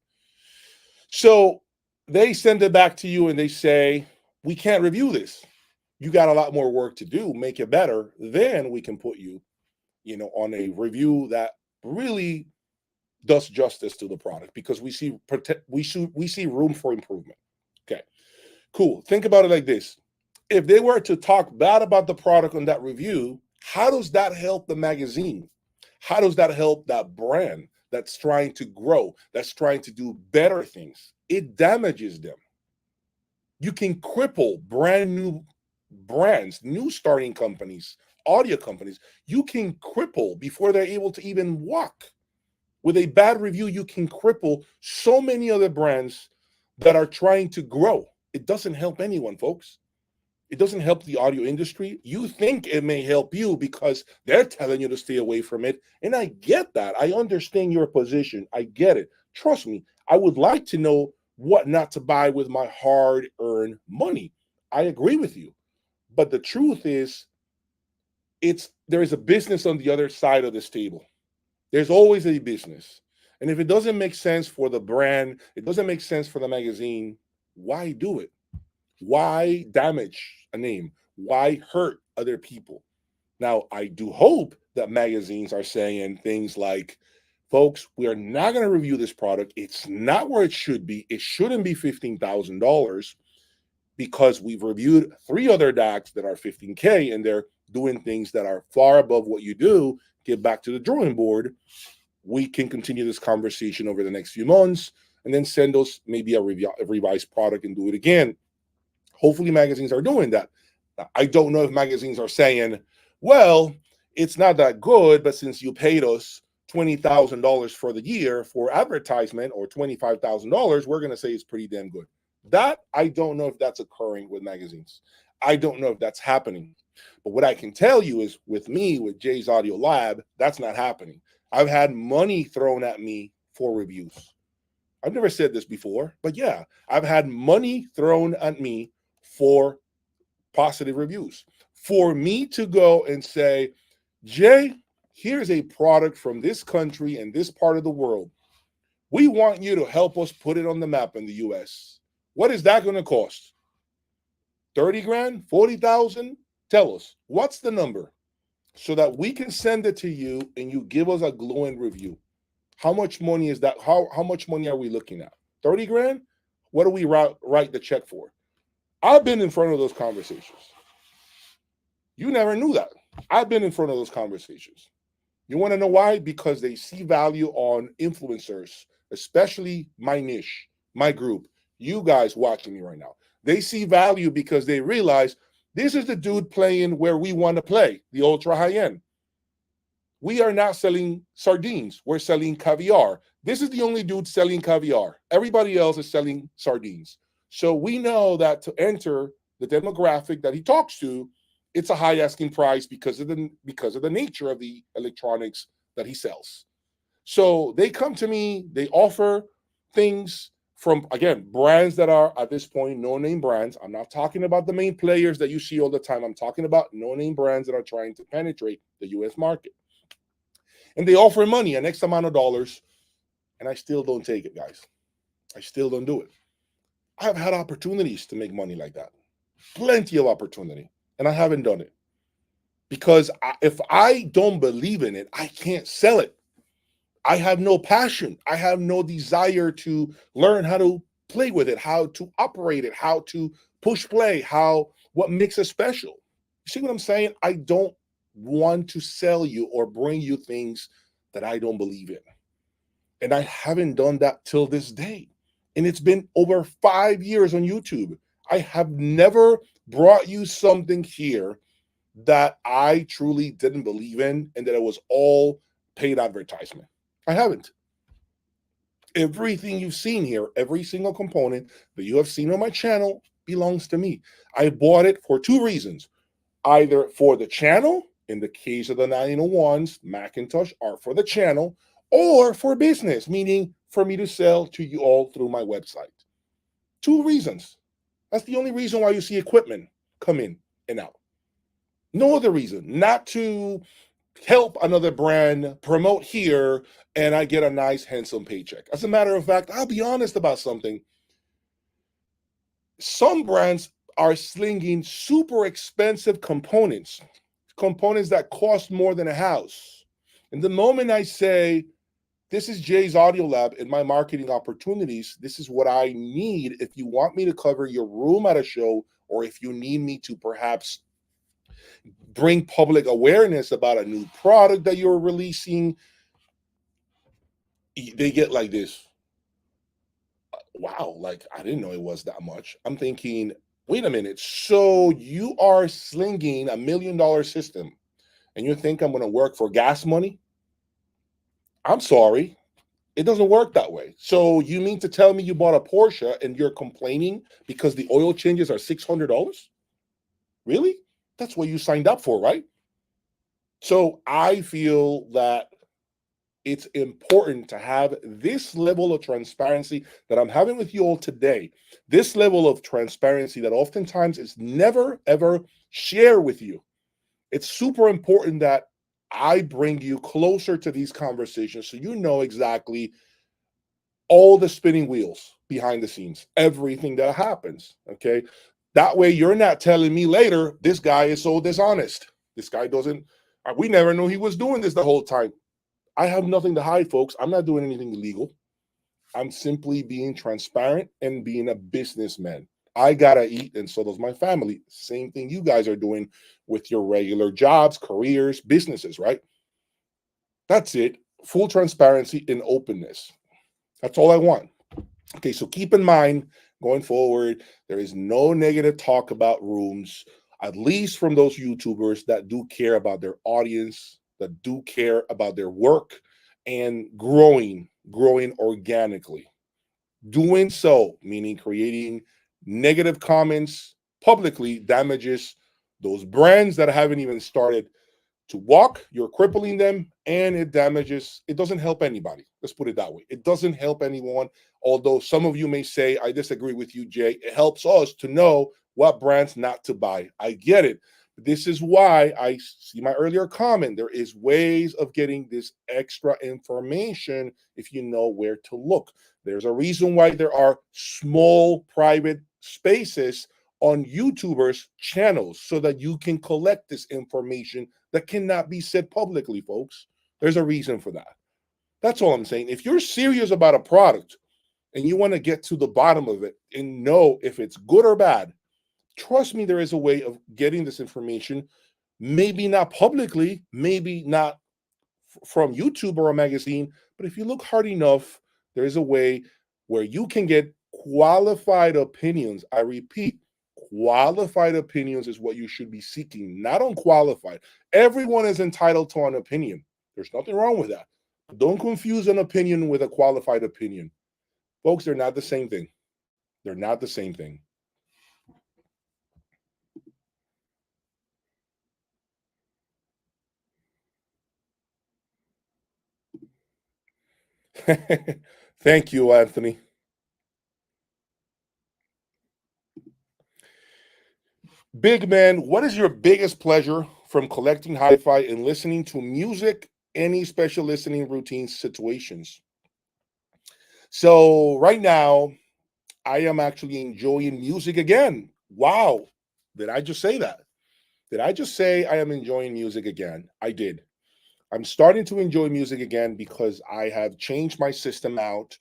So they send it back to you and they say, we can't review this. You got a lot more work to do, make it better. Then we can put you, on a review that really does justice to the product because we see room for improvement. Okay, cool. Think about it like this. If they were to talk bad about the product on that review, how does that help the magazine? How does that help that brand that's trying to grow, that's trying to do better things? It damages them. You can cripple brand new brands, new starting companies, audio companies. You can cripple before they're able to even walk. With a bad review, you can cripple so many other brands that are trying to grow. It doesn't help anyone, folks. It doesn't help the audio industry. You think it may help you because they're telling you to stay away from it. And I get that. I understand your position. I get it. Trust me, I would like to know what not to buy with my hard-earned money. I agree with you. But the truth is, there is a business on the other side of this table. There's always a business. And if it doesn't make sense for the brand, it doesn't make sense for the magazine, why do it? Why damage a name? Why hurt other people? Now, I do hope that magazines are saying things like, folks, we are not going to review this product. It's not where it should be. It shouldn't be $15,000 because we've reviewed 3 other DACs that are $15K and they're doing things that are far above what you do. Get back to the drawing board. We can continue this conversation over the next few months and then send us maybe a revised product and do it again. Hopefully magazines are doing that. I don't know if magazines are saying, well, it's not that good, but since you paid us $20,000 for the year for advertisement or $25,000, we're going to say it's pretty damn good. That, I don't know if that's occurring with magazines. I don't know if that's happening. But what I can tell you is with me, with Jay's Audio Lab, that's not happening. I've had money thrown at me for reviews. I've never said this before, but yeah, I've had money thrown at me for positive reviews. For me to go and say, Jay, here's a product from this country and this part of the world. We want you to help us put it on the map in the US. What is that going to cost? 30 grand? 40,000? Tell us, what's the number? So that we can send it to you and you give us a glowing review. How much money is that? How much money are we looking at? 30 grand? What do we write the check for? I've been in front of those conversations. You never knew that. I've been in front of those conversations. You want to know why? Because they see value on influencers, especially my niche, my group, you guys watching me right now. They see value because they realize this is the dude playing where we want to play, the ultra high end. We are not selling sardines. We're selling caviar. This is the only dude selling caviar. Everybody else is selling sardines. So we know that to enter the demographic that he talks to, it's a high asking price because of the nature of the electronics that he sells. So they come to me, they offer things from, again, brands that are at this point no-name brands. I'm not talking about the main players that you see all the time. I'm talking about no-name brands that are trying to penetrate the US market. And they offer money, an X amount of dollars, and I still don't take it, guys. I still don't do it. I've had opportunities to make money like that. Plenty of opportunity, and I haven't done it. Because if I don't believe in it, I can't sell it. I have no passion. I have no desire to learn how to play with it, how to operate it, how to push play, what makes it special. You see what I'm saying? I don't want to sell you or bring you things that I don't believe in. And I haven't done that till this day. And it's been over 5 years on YouTube. I have never brought you something here that I truly didn't believe in and that it was all paid advertisement. I haven't. Everything you've seen here, every single component that you have seen on my channel belongs to me. I bought it for two reasons. Either for the channel, in the case of the 901s, Macintosh are for the channel, or for business, meaning for me to sell to you all through my website. Two reasons. That's the only reason why you see equipment come in and out. No other reason. Not to help another brand promote here and I get a nice, handsome paycheck. As a matter of fact, I'll be honest about something. Some brands are slinging super expensive components that cost more than a house. And the moment I say, this is Jay's Audio Lab and my marketing opportunities, this is what I need if you want me to cover your room at a show, or if you need me to perhaps bring public awareness about a new product that you're releasing, they get like this. Wow, like I didn't know it was that much. I'm thinking, wait a minute. So you are slinging $1 million system and you think I'm going to work for gas money? I'm sorry. It doesn't work that way. So you mean to tell me you bought a Porsche and you're complaining because the oil changes are $600? Really? That's what you signed up for, right? So I feel that it's important to have this level of transparency that I'm having with you all today, this level of transparency that oftentimes is never, ever shared with you. It's super important that I bring you closer to these conversations so you know exactly all the spinning wheels behind the scenes, everything that happens, okay? That way you're not telling me later, this guy is so dishonest. This guy doesn't, we never knew he was doing this the whole time. I have nothing to hide, folks. I'm not doing anything illegal. I'm simply being transparent and being a businessman. I gotta eat, and so does my family. Same thing you guys are doing with your regular jobs, careers, businesses, right? That's it. Full transparency and openness. That's all I want. Okay, so keep in mind going forward, there is no negative talk about rooms, at least from those YouTubers that do care about their audience, that do care about their work and growing organically. Doing so, meaning creating negative comments publicly, damages those brands that haven't even started to walk. You're crippling them, and it doesn't help anybody. Let's put it that way. It doesn't help anyone. Although some of you may say, I disagree with you, Jay. It helps us to know what brands not to buy. I get it. This is why I see my earlier comment. There is ways of getting this extra information if you know where to look. There's a reason why there are small private spaces on YouTubers' channels so that you can collect this information that cannot be said publicly, folks. There's a reason for that. That's all I'm saying. If you're serious about a product and you want to get to the bottom of it and know if it's good or bad, trust me, there is a way of getting this information, maybe not publicly, maybe not from YouTube or a magazine, but if you look hard enough, there is a way where you can get qualified opinions. I repeat, qualified opinions is what you should be seeking, not unqualified. Everyone is entitled to an opinion. There's nothing wrong with that. Don't confuse an opinion with a qualified opinion. Folks, they're not the same thing. They're not the same thing. Thank you, Anthony. Big man, what is your biggest pleasure from collecting hi-fi and listening to music? Any special listening routines, situations? So right now, I am actually enjoying music again. Wow. Did I just say that? Did I just say I am enjoying music again? I did. I'm starting to enjoy music again because I have changed my system out.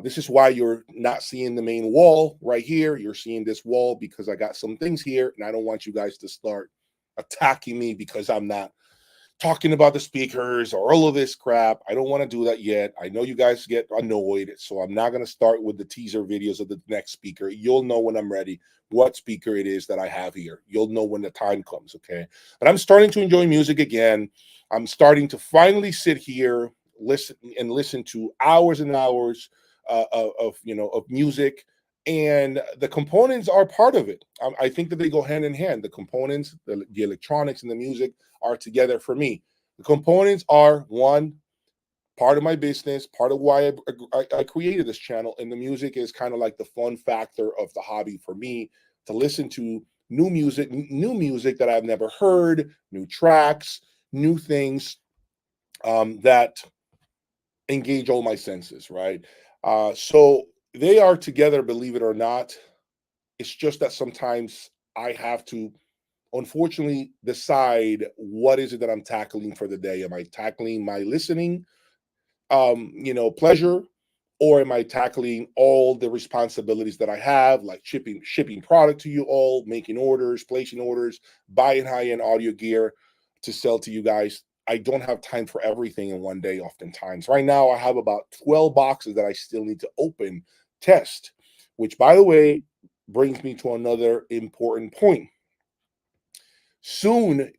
This is why you're not seeing the main wall right here. You're seeing this wall because I got some things here, and I don't want you guys to start attacking me because I'm not talking about the speakers or all of this crap. I don't want to do that yet. I know you guys get annoyed, so I'm not going to start with the teaser videos of the next speaker. You'll know when I'm ready what speaker it is that I have here. You'll know when the time comes, okay? But I'm starting to enjoy music again. I'm starting to finally sit here, listen to hours and hours of music, and the components are part of it. I think that they go hand in hand. The components, the electronics, and the music are together for me. The components are one part of my business, part of why I created this channel, and the music is kind of like the fun factor of the hobby for me to listen to new music that I've never heard, new tracks, new things that engage all my senses, right? So they are together, believe it or not. It's just that sometimes I have to, unfortunately, decide what is it that I'm tackling for the day. Am I tackling my listening, pleasure, or am I tackling all the responsibilities that I have, like shipping product to you all, making orders, placing orders, buying high-end audio gear to sell to you guys? I don't have time for everything in one day oftentimes. Right now, I have about 12 boxes that I still need to open, test, which, by the way, brings me to another important point. Soon,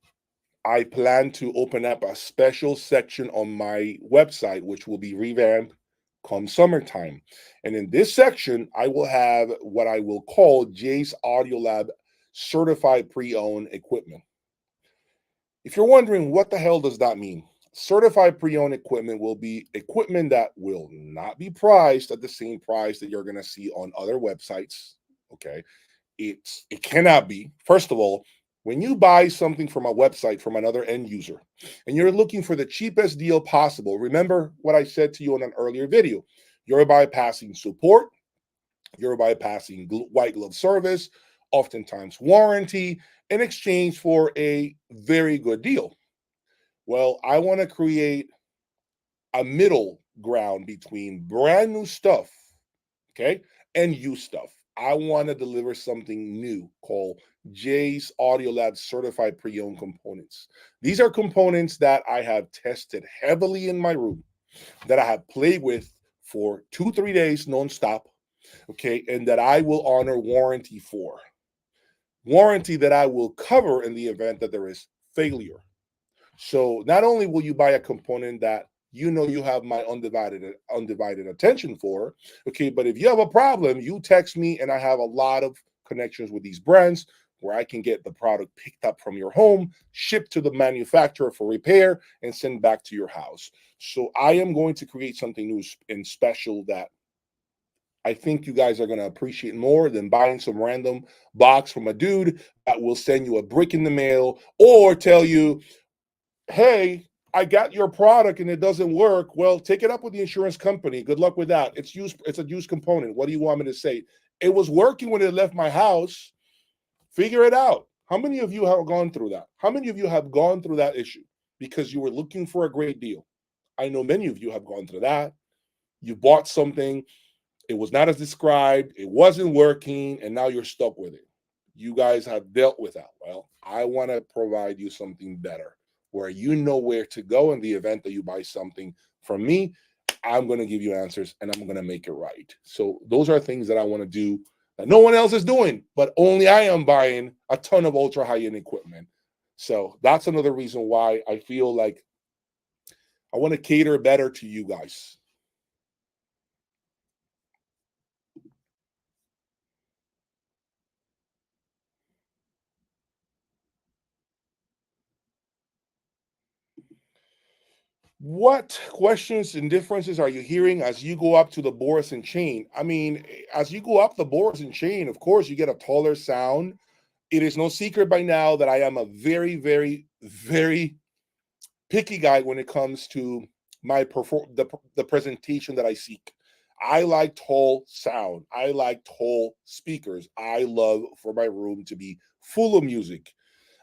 I plan to open up a special section on my website, which will be revamped come summertime. And in this section, I will have what I will call Jay's Audio Lab certified pre-owned equipment. If you're wondering what the hell does that mean, certified pre-owned equipment will be equipment that will not be priced at the same price that you're going to see on other websites. Okay. It cannot be. First of all, when you buy something from a website from another end user and you're looking for the cheapest deal possible, remember what I said to you in an earlier video. You're bypassing support, you're bypassing white glove service, oftentimes warranty, in exchange for a very good deal. Well, I want to create a middle ground between brand new stuff, okay, and used stuff. I want to deliver something new called Jay's Audio Lab certified pre-owned components. These are components that I have tested heavily in my room, that I have played with for 2-3 days nonstop, okay, and that I will honor warranty for. Warranty that I will cover in the event that there is failure. So not only will you buy a component that you have my undivided attention for, okay, but if you have a problem, you text me, and I have a lot of connections with these brands where I can get the product picked up from your home, shipped to the manufacturer for repair, and sent back to your house. So I am going to create something new and special that I think you guys are going to appreciate more than buying some random box from a dude that will send you a brick in the mail or tell you, hey, I got your product and it doesn't work. Well, take it up with the insurance company. Good luck with that. It's a used component. What do you want me to say? It was working when it left my house. Figure it out. How many of you have gone through that? How many of you have gone through that issue because you were looking for a great deal? I know many of you have gone through that. You bought something, it was not as described, it wasn't working, and now you're stuck with it. You guys have dealt with that. Well, I want to provide you something better where you know where to go in the event that you buy something from me. I'm going to give you answers and I'm going to make it right. So those are things that I want to do that no one else is doing, but only I am buying a ton of ultra high-end equipment. So that's another reason why I feel like I want to cater better to you guys. What questions and differences are you hearing as you go up to the Boris and chain? I mean, as you go up the Boris and chain, of course, you get a taller sound. It is no secret by now that I am a very, very, very picky guy when it comes to the presentation that I seek. I like tall sound. I like tall speakers. I love for my room to be full of music.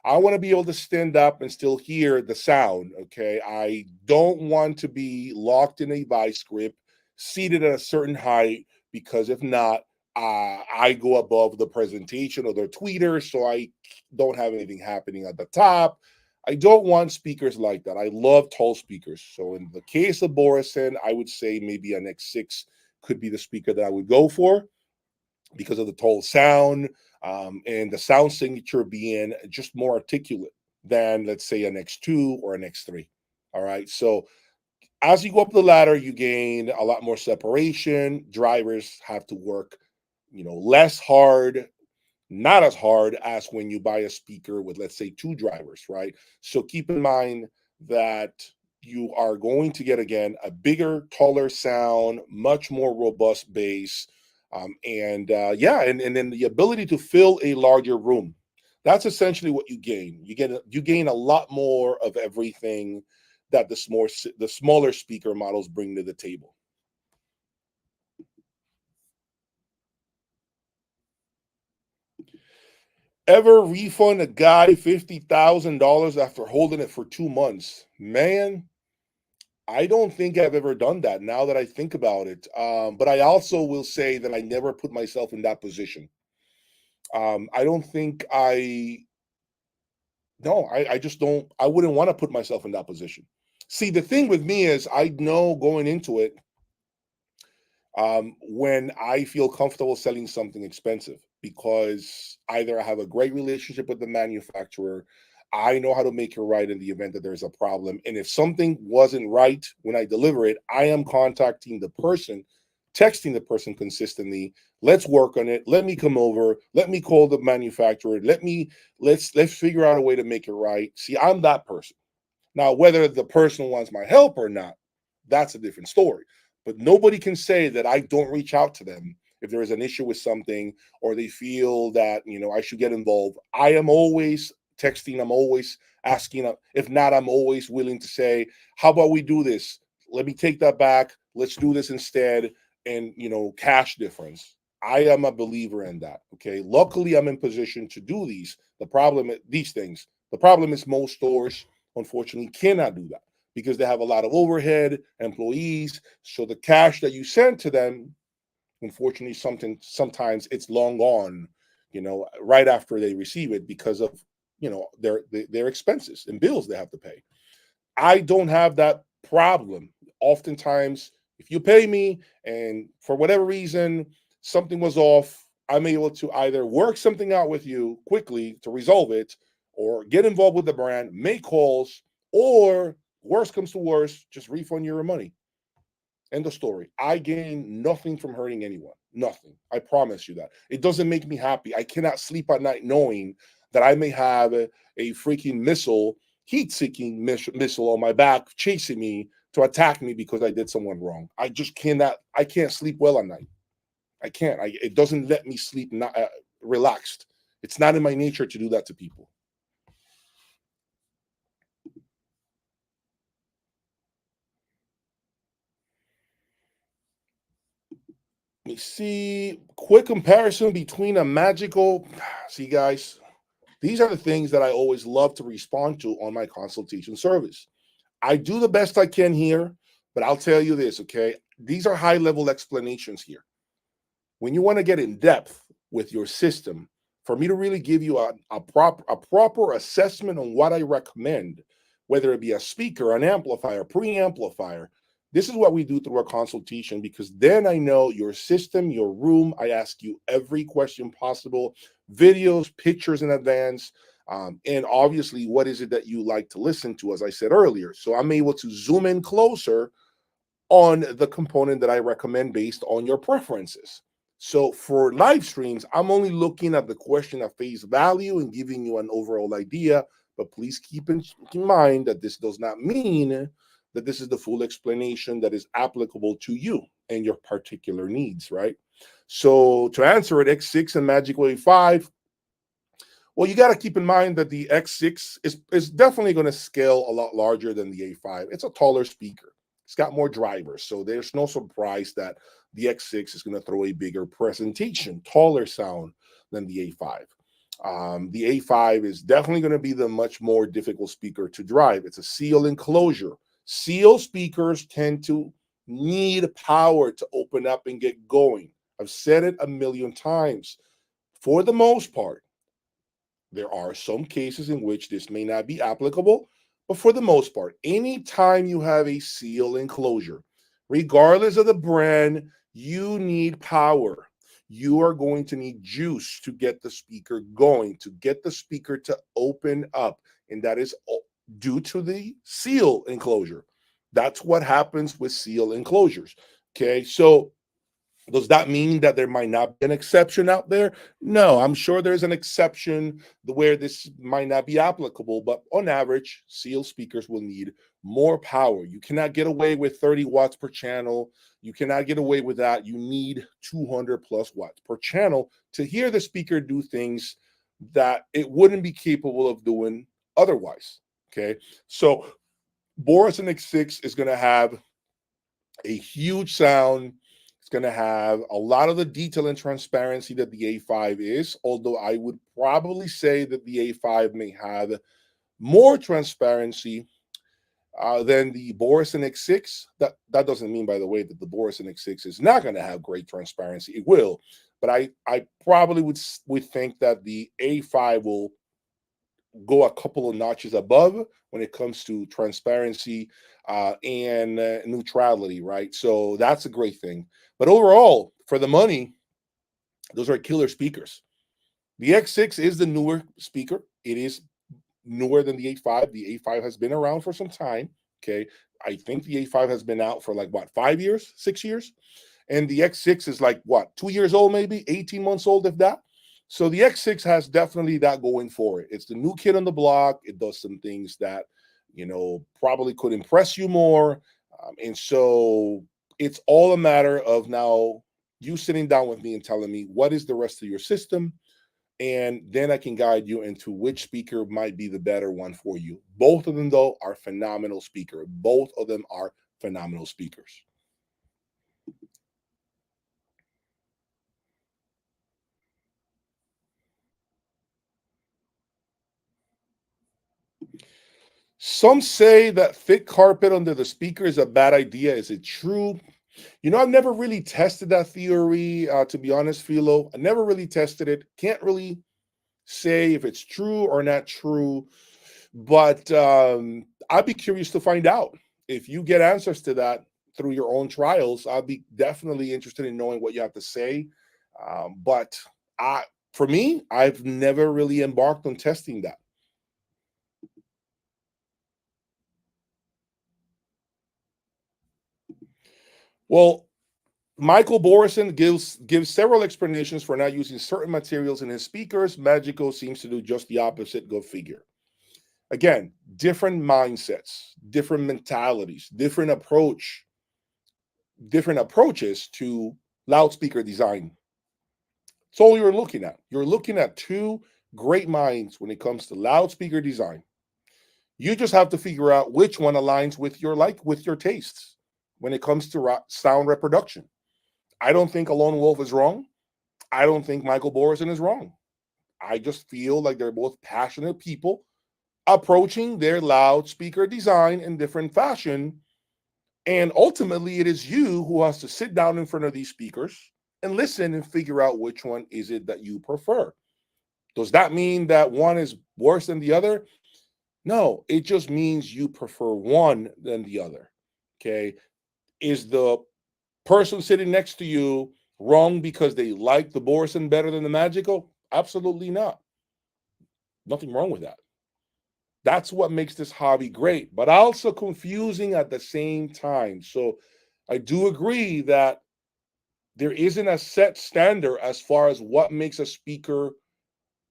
I want to be able to stand up and still hear the sound. Okay. I don't want to be locked in a vice grip, seated at a certain height, because if not, I go above the presentation or the tweeter, so I don't have anything happening at the top. I don't want speakers like that. I love tall speakers. So in the case of Borison, I would say maybe an X6 could be the speaker that I would go for because of the tall sound, and the sound signature being just more articulate than, let's say, an X2 or an X3. All right. So as you go up the ladder, you gain a lot more separation. Drivers have to work, less hard, not as hard as when you buy a speaker with, let's say, two drivers, right? So keep in mind that you are going to get, again, a bigger, taller sound, much more robust bass, and then the ability to fill a larger room. That's essentially what you gain. You gain a lot more of everything that the smaller speaker models bring to the table. Ever refund a guy $50,000 after holding it for 2 months? Man, I don't think I've ever done that now that I think about it. But I also will say that I never put myself in that position. I don't think no, I just don't, I wouldn't want to put myself in that position. See, the thing with me is I know going into it, when I feel comfortable selling something expensive, because either I have a great relationship with the manufacturer, I know how to make it right in the event that there's a problem. And if something wasn't right when I deliver it, I am contacting the person, texting the person consistently. Let's work on it. Let me come over. Let me call the manufacturer. Let's figure out a way to make it right. See, I'm that person. Now, whether the person wants my help or not, that's a different story. But nobody can say that I don't reach out to them if there is an issue with something, or they feel that, I should get involved. I am always texting, I'm always asking. If not, I'm always willing to say, how about we do this? Let me take that back. Let's do this instead. And, cash difference. I am a believer in that. Okay. Luckily, I'm in position to do these things. The problem is most stores, unfortunately, cannot do that because they have a lot of overhead, employees. So the cash that you send to them, unfortunately, sometimes it's long gone, right after they receive it because of, their expenses and bills they have to pay. I don't have that problem. Oftentimes, if you pay me and for whatever reason something was off, I'm able to either work something out with you quickly to resolve it, or get involved with the brand, make calls, or worst comes to worst, just refund your money. End of story. I gain nothing from hurting anyone. Nothing. I promise you that. It doesn't make me happy. I cannot sleep at night knowing that I may have a freaking heat-seeking missile on my back chasing me to attack me because I did someone wrong. I just cannot. I can't sleep well at night. I can't. It doesn't let me sleep relaxed. It's not in my nature to do that to people. Let me see. Quick comparison between a magical. See, guys, these are the things that I always love to respond to on my consultation service. I do the best I can here, but I'll tell you this, okay? These are high level explanations here. When you want to get in depth with your system, for me to really give you a proper assessment on what I recommend, whether it be a speaker, an amplifier, preamplifier, this is what we do through a consultation, because then I know your system, your room. I ask you every question possible, videos, pictures in advance, and obviously, what is it that you like to listen to, as I said earlier. So I'm able to zoom in closer on the component that I recommend based on your preferences. So for live streams, I'm only looking at the question at face value and giving you an overall idea. But please keep in mind that this does not mean that this is the full explanation that is applicable to you and your particular needs, right? So to answer it, X6 and Magic Wave 5, well, you got to keep in mind that the X6 is definitely going to scale a lot larger than the A5. It's a taller speaker. It's got more drivers. So there's no surprise that the X6 is going to throw a bigger presentation, taller sound than the A5. The A5 is definitely going to be the much more difficult speaker to drive. It's a seal enclosure. Seal speakers tend to need power to open up and get going. I've said it a million times. For the most part, There are some cases in which this may not be applicable, but for the most part, anytime you have a seal enclosure, regardless of the brand, you need power. You are going to need juice to get the speaker going, to get the speaker to open up. And that is due to the seal enclosure. That's what happens with seal enclosures. Okay, so does that mean that there might not be an exception out there? No, I'm sure there's an exception where this might not be applicable, but on average, seal speakers will need more power. You cannot get away with 30 watts per channel. You cannot get away with that. You need 200 plus watts per channel to hear the speaker do things that it wouldn't be capable of doing otherwise. Okay, so Boris X6 is going to have a huge sound. It's going to have a lot of the detail and transparency that the A5 is, although I would probably say that the A5 may have more transparency than the Boris X6. That doesn't mean, by the way, that the Boris X6 is not going to have great transparency. It will, but I probably would think that the A5 will go a couple of notches above when it comes to transparency and neutrality, right? So that's a great thing. But overall, for the money, those are killer speakers. The X6 is the newer speaker. It is newer than the A5. The A5 has been around for some time. Okay. I think the A5 has been out for like what, 5 years, 6 years? And the X6 is like what, 2 years old, maybe 18 months old, if that. So the X6 has definitely that going for it. It's the new kid on the block. It does some things that, probably could impress you more. And so it's all a matter of now you sitting down with me and telling me what is the rest of your system. And then I can guide you into which speaker might be the better one for you. Both of them, though, are phenomenal speakers. Both of them are phenomenal speakers. Some say that thick carpet under the speaker is a bad idea. Is it true? I've never really tested that theory, to be honest, Philo. I never really tested it. Can't really say if it's true or not true, but I'd be curious to find out. If you get answers to that through your own trials, I'd be definitely interested in knowing what you have to say. But for me, I've never really embarked on testing that. Well, Michael Borison gives several explanations for not using certain materials in his speakers. Magico seems to do just the opposite. Go figure. Again, different mindsets, different mentalities, different approaches to loudspeaker design. That's all you're looking at. You're looking at two great minds when it comes to loudspeaker design. You just have to figure out which one aligns with your tastes when it comes to sound reproduction. I don't think Alone Wolf is wrong. I don't think Michael Borison is wrong. I just feel like they're both passionate people approaching their loudspeaker design in different fashion. And ultimately, it is you who has to sit down in front of these speakers and listen and figure out which one is it that you prefer. Does that mean that one is worse than the other? No, it just means you prefer one than the other. Okay. Is the person sitting next to you wrong because they like the Borison better than the Magico? Absolutely not. Nothing wrong with that. That's what makes this hobby great, but also confusing at the same time. So I do agree that there isn't a set standard as far as what makes a speaker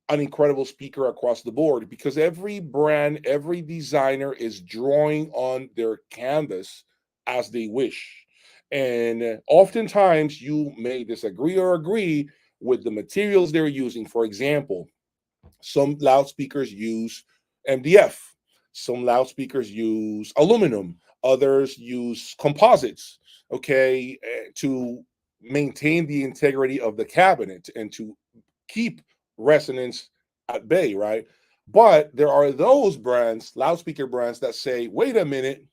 an incredible speaker across the board, because every brand, every designer is drawing on their canvas as they wish. And oftentimes you may disagree or agree with the materials they're using. For example, some loudspeakers use MDF, some loudspeakers use aluminum, others use composites, okay, to maintain the integrity of the cabinet and to keep resonance at bay, right? But there are those brands, loudspeaker brands, that say, wait a minute,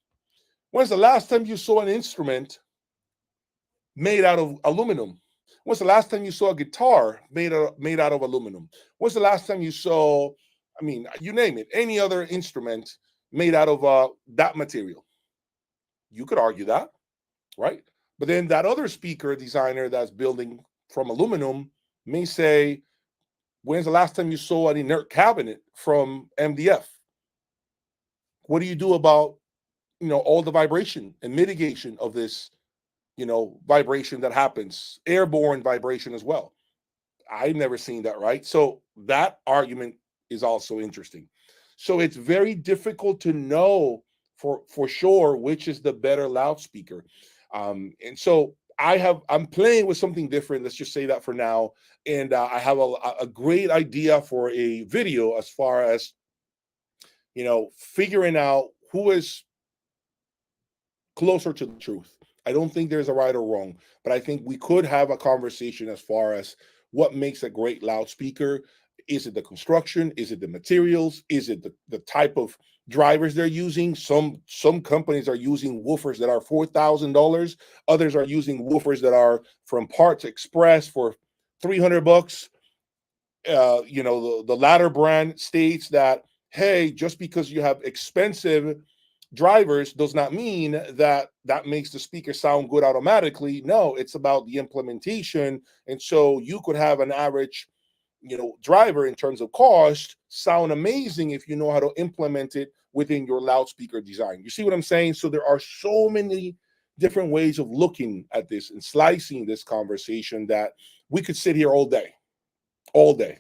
when's the last time you saw an instrument made out of aluminum? When's the last time you saw a guitar made out of aluminum? When's the last time you saw, I mean, you name it, any other instrument made out of that material? You could argue that, right? But then that other speaker designer that's building from aluminum may say, when's the last time you saw an inert cabinet from MDF? What do you do about, all the vibration and mitigation of this, vibration that happens, airborne vibration as well? I've never seen that, right? So that argument is also interesting. So it's very difficult to know for sure which is the better loudspeaker. And so I'm playing with something different. Let's just say that for now. And I have a great idea for a video as far as, figuring out who is closer to the truth. I don't think there's a right or wrong, but I think we could have a conversation as far as what makes a great loudspeaker. Is it the construction? Is it the materials? Is it the type of drivers they're using? Some companies are using woofers that are $4,000. Others are using woofers that are from Parts Express for $300. The latter brand states that, hey, just because you have expensive drivers does not mean that makes the speaker sound good automatically. No, it's about the implementation. And so you could have an average, driver in terms of cost sound amazing if you know how to implement it within your loudspeaker design. You see what I'm saying? So there are so many different ways of looking at this and slicing this conversation that we could sit here all day, all day.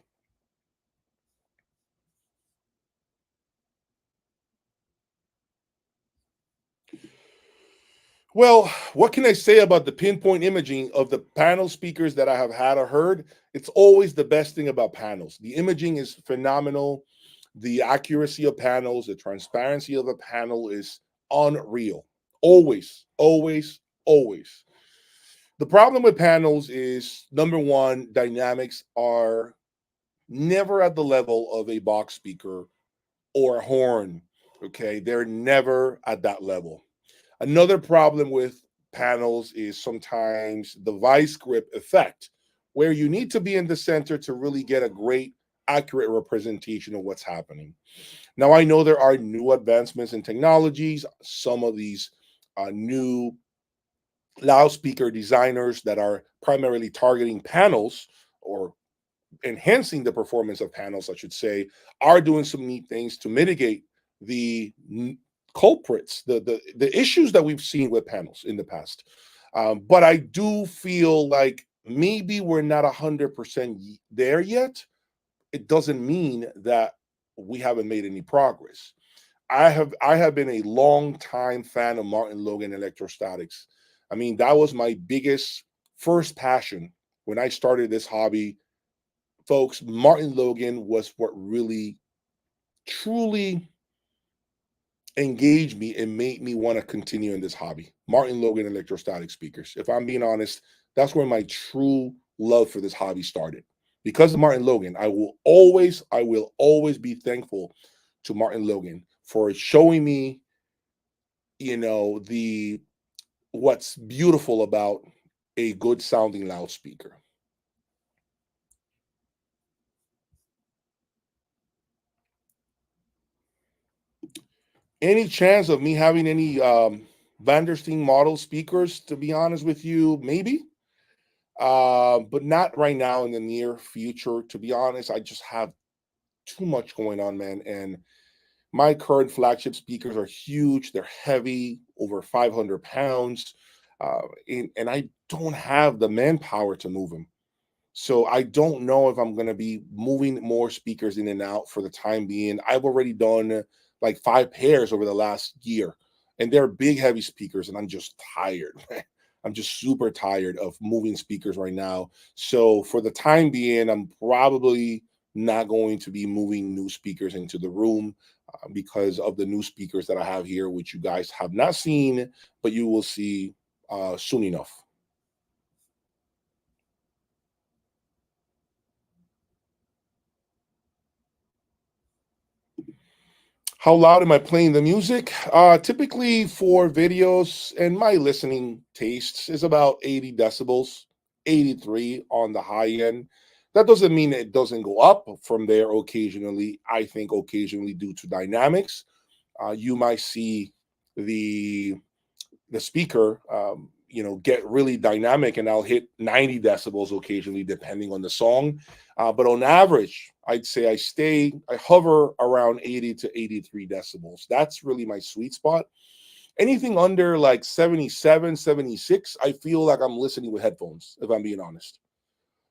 Well, what can I say about the pinpoint imaging of the panel speakers that I have had or heard? It's always the best thing about panels. The imaging is phenomenal. The accuracy of panels, the transparency of a panel is unreal. Always, always, always. The problem with panels is, number one, dynamics are never at the level of a box speaker or a horn. Okay, they're never at that level. Another problem with panels is sometimes the vice grip effect, where you need to be in the center to really get a great, accurate representation of what's happening. Now, I know there are new advancements in technologies. Some of these new loudspeaker designers that are primarily targeting panels or enhancing the performance of panels, I should say, are doing some neat things to mitigate the culprits, the issues that we've seen with panels in the past. But I do feel like maybe we're not 100% there yet. It doesn't mean that we haven't made any progress. I have been a long time fan of Martin Logan electrostatics. I mean, that was my biggest first passion when I started this hobby. Folks, Martin Logan was what really truly engaged me and made me want to continue in this hobby. Martin Logan electrostatic speakers. If I'm being honest, that's where my true love for this hobby started. Because of Martin Logan, I will always be thankful to Martin Logan for showing me, the what's beautiful about a good sounding loudspeaker. Any chance of me having any Vandersteen model speakers? To be honest with you, maybe, but not right now in the near future. To be honest, I just have too much going on, man. And my current flagship speakers are huge. They're heavy, over 500 pounds, and I don't have the manpower to move them. So I don't know if I'm going to be moving more speakers in and out for the time being. I've already done like 5 pairs over the last year, and they're big, heavy speakers, and I'm just tired. I'm just super tired of moving speakers right now. So for the time being, I'm probably not going to be moving new speakers into the room because of the new speakers that I have here, which you guys have not seen, but you will see soon enough. How loud am I playing the music? Typically for videos and my listening tastes is about 80 decibels. 83 on the high end. That doesn't mean it doesn't go up from there occasionally. I think occasionally due to dynamics, you might see the speaker, get really dynamic, and I'll hit 90 decibels occasionally, depending on the song. But on average, I'd say I hover around 80 to 83 decibels. That's really my sweet spot. Anything under like 77, 76, I feel like I'm listening with headphones, if I'm being honest.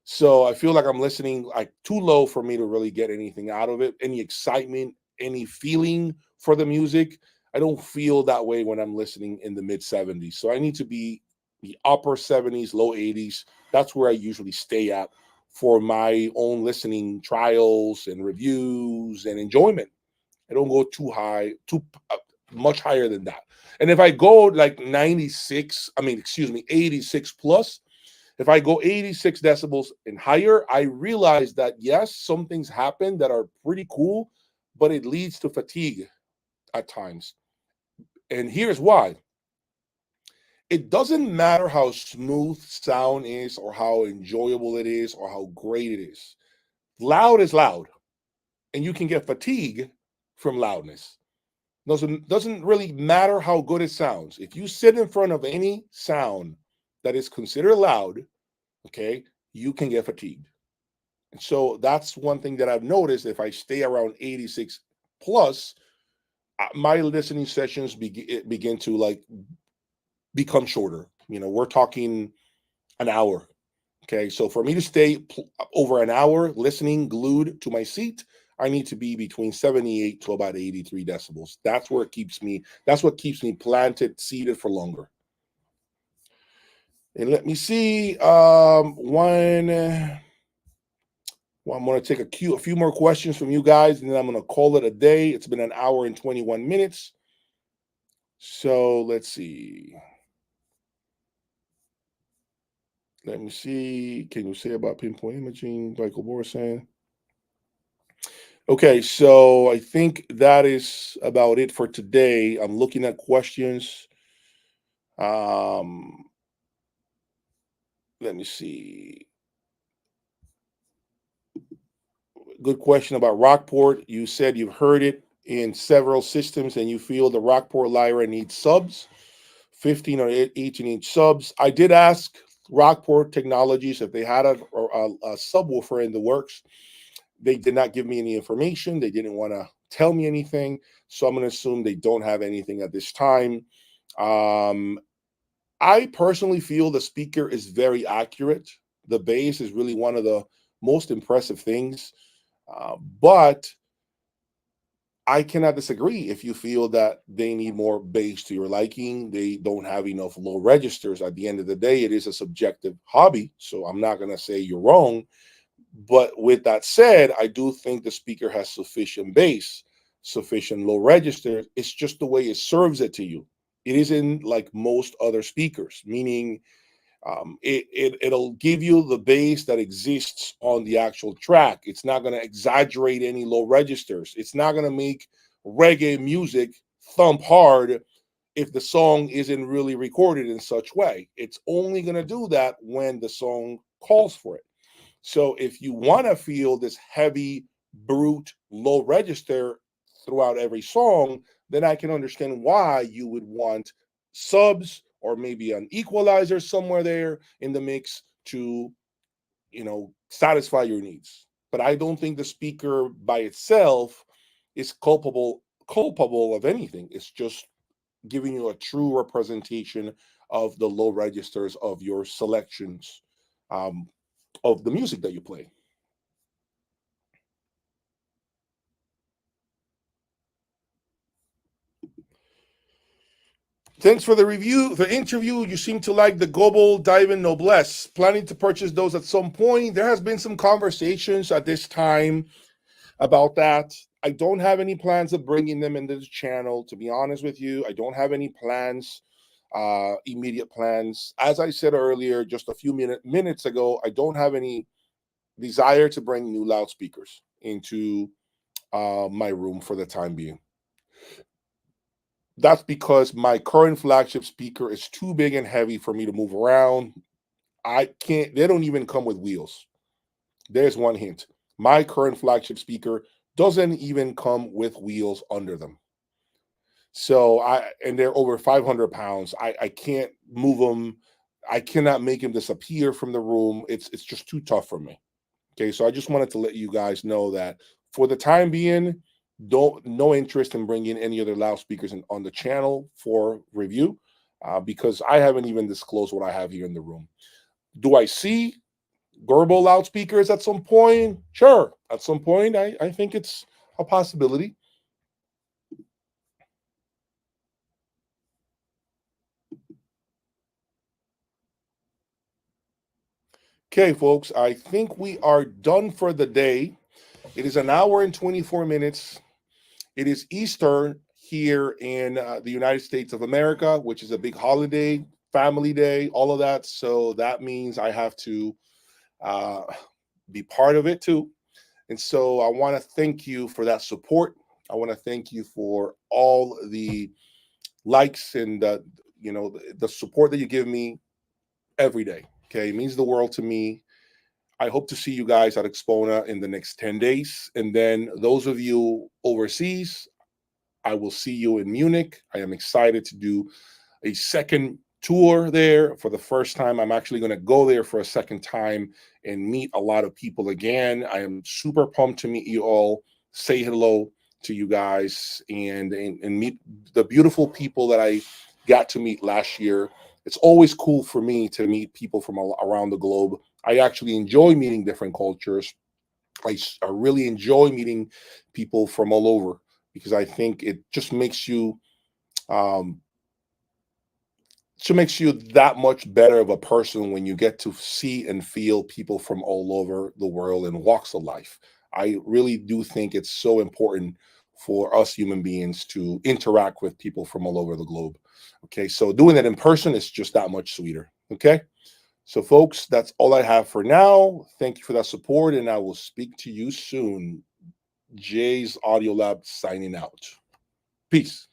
So I feel like I'm listening like too low for me to really get anything out of it, any excitement, any feeling for the music. I don't feel that way when I'm listening in the mid 70s. So I need to be the upper 70s, low 80s. That's where I usually stay at for my own listening trials and reviews and enjoyment. I don't go too high, too much higher than that. And if I go like 86 plus, if I go 86 decibels and higher, I realize that yes, some things happen that are pretty cool, but it leads to fatigue at times. And here's why. It doesn't matter how smooth sound is or how enjoyable it is or how great it is. Loud is loud, and you can get fatigue from loudness. Doesn't really matter how good it sounds. If you sit in front of any sound that is considered loud, okay, you can get fatigued. And so that's one thing that I've noticed. If I stay around 86 plus, my listening sessions begin to like become shorter. We're talking an hour. Okay, so for me to stay over an hour listening glued to my seat, I need to be between 78 to about 83 decibels. That's where it keeps me. That's what keeps me planted, seated for longer. And let me see. I'm going to take a few more questions from you guys, and then I'm going to call it a day. It's been an hour and 21 minutes. So let's see. Let me see. Can you say about pinpoint imaging? Michael Borsan. Okay, so I think that is about it for today. I'm looking at questions. Let me see. Good question about Rockport. You said you've heard it in several systems and you feel the Rockport Lyra needs subs, 15 or 18-inch subs. I did ask Rockport Technologies if they had a subwoofer in the works. They did not give me any information. They didn't want to tell me anything. So I'm going to assume they don't have anything at this time. I personally feel the speaker is very accurate. The bass is really one of the most impressive things. But I cannot disagree if you feel that they need more bass to your liking. They don't have enough low registers. At the end of the day, it is a subjective hobby. So I'm not going to say you're wrong. But with that said, I do think the speaker has sufficient bass, sufficient low register. It's just the way it serves it to you. It isn't like most other speakers, meaning it'll give you the bass that exists on the actual track. It's not going to exaggerate any low registers. It's not going to make reggae music thump hard if the song isn't really recorded in such way. It's only going to do that when the song calls for it. So if you want to feel this heavy, brute, low register throughout every song, then I can understand why you would want subs or maybe an equalizer somewhere there in the mix to, satisfy your needs. But I don't think the speaker by itself is culpable of anything. It's just giving you a true representation of the low registers of your selections. Of the music that you play. Thanks for the interview. You seem to like the Global Diamond Noblesse. Planning to purchase those at some point. There has been some conversations at this time about that. I don't have any plans of bringing them into the channel, to be honest with you. I don't have any plans, immediate plans. As I said earlier, just a few minutes ago, I don't have any desire to bring new loudspeakers into my room for the time being. That's because my current flagship speaker is too big and heavy for me to move around. They don't even come with wheels. There's one hint. My current flagship speaker doesn't even come with wheels under them. So and they're over 500 pounds. I can't move them. I cannot make him disappear from the room. It's just too tough for me. Okay, so I just wanted to let you guys know that for the time being, no interest in bringing any other loudspeakers on the channel for review, because I haven't even disclosed what I have here in the room. Do I see Gerbo loudspeakers at some point? Sure, at some point, I think it's a possibility. Okay, folks, I think we are done for the day. It is an hour and 24 minutes. It is Easter here in the United States of America, which is a big holiday, family day, all of that. So that means I have to be part of it too. And so I want to thank you for that support. I want to thank you for all the likes and the support that you give me every day. Okay, it means the world to me. I hope to see you guys at Expona in the next 10 days. And then those of you overseas, I will see you in Munich. I am excited to do a second tour there for the first time. I'm actually going to go there for a second time and meet a lot of people again. I am super pumped to meet you all, say hello to you guys, and meet the beautiful people that I got to meet last year. It's always cool for me to meet people from around the globe. I actually enjoy meeting different cultures. I really enjoy meeting people from all over because I think it just makes you that much better of a person when you get to see and feel people from all over the world and walks of life. I really do think it's so important for us human beings to interact with people from all over the globe. Okay, so doing it in person is just that much sweeter. Okay, so folks, that's all I have for now. Thank you for that support, and I will speak to you soon. Jay's Audio Lab signing out. Peace.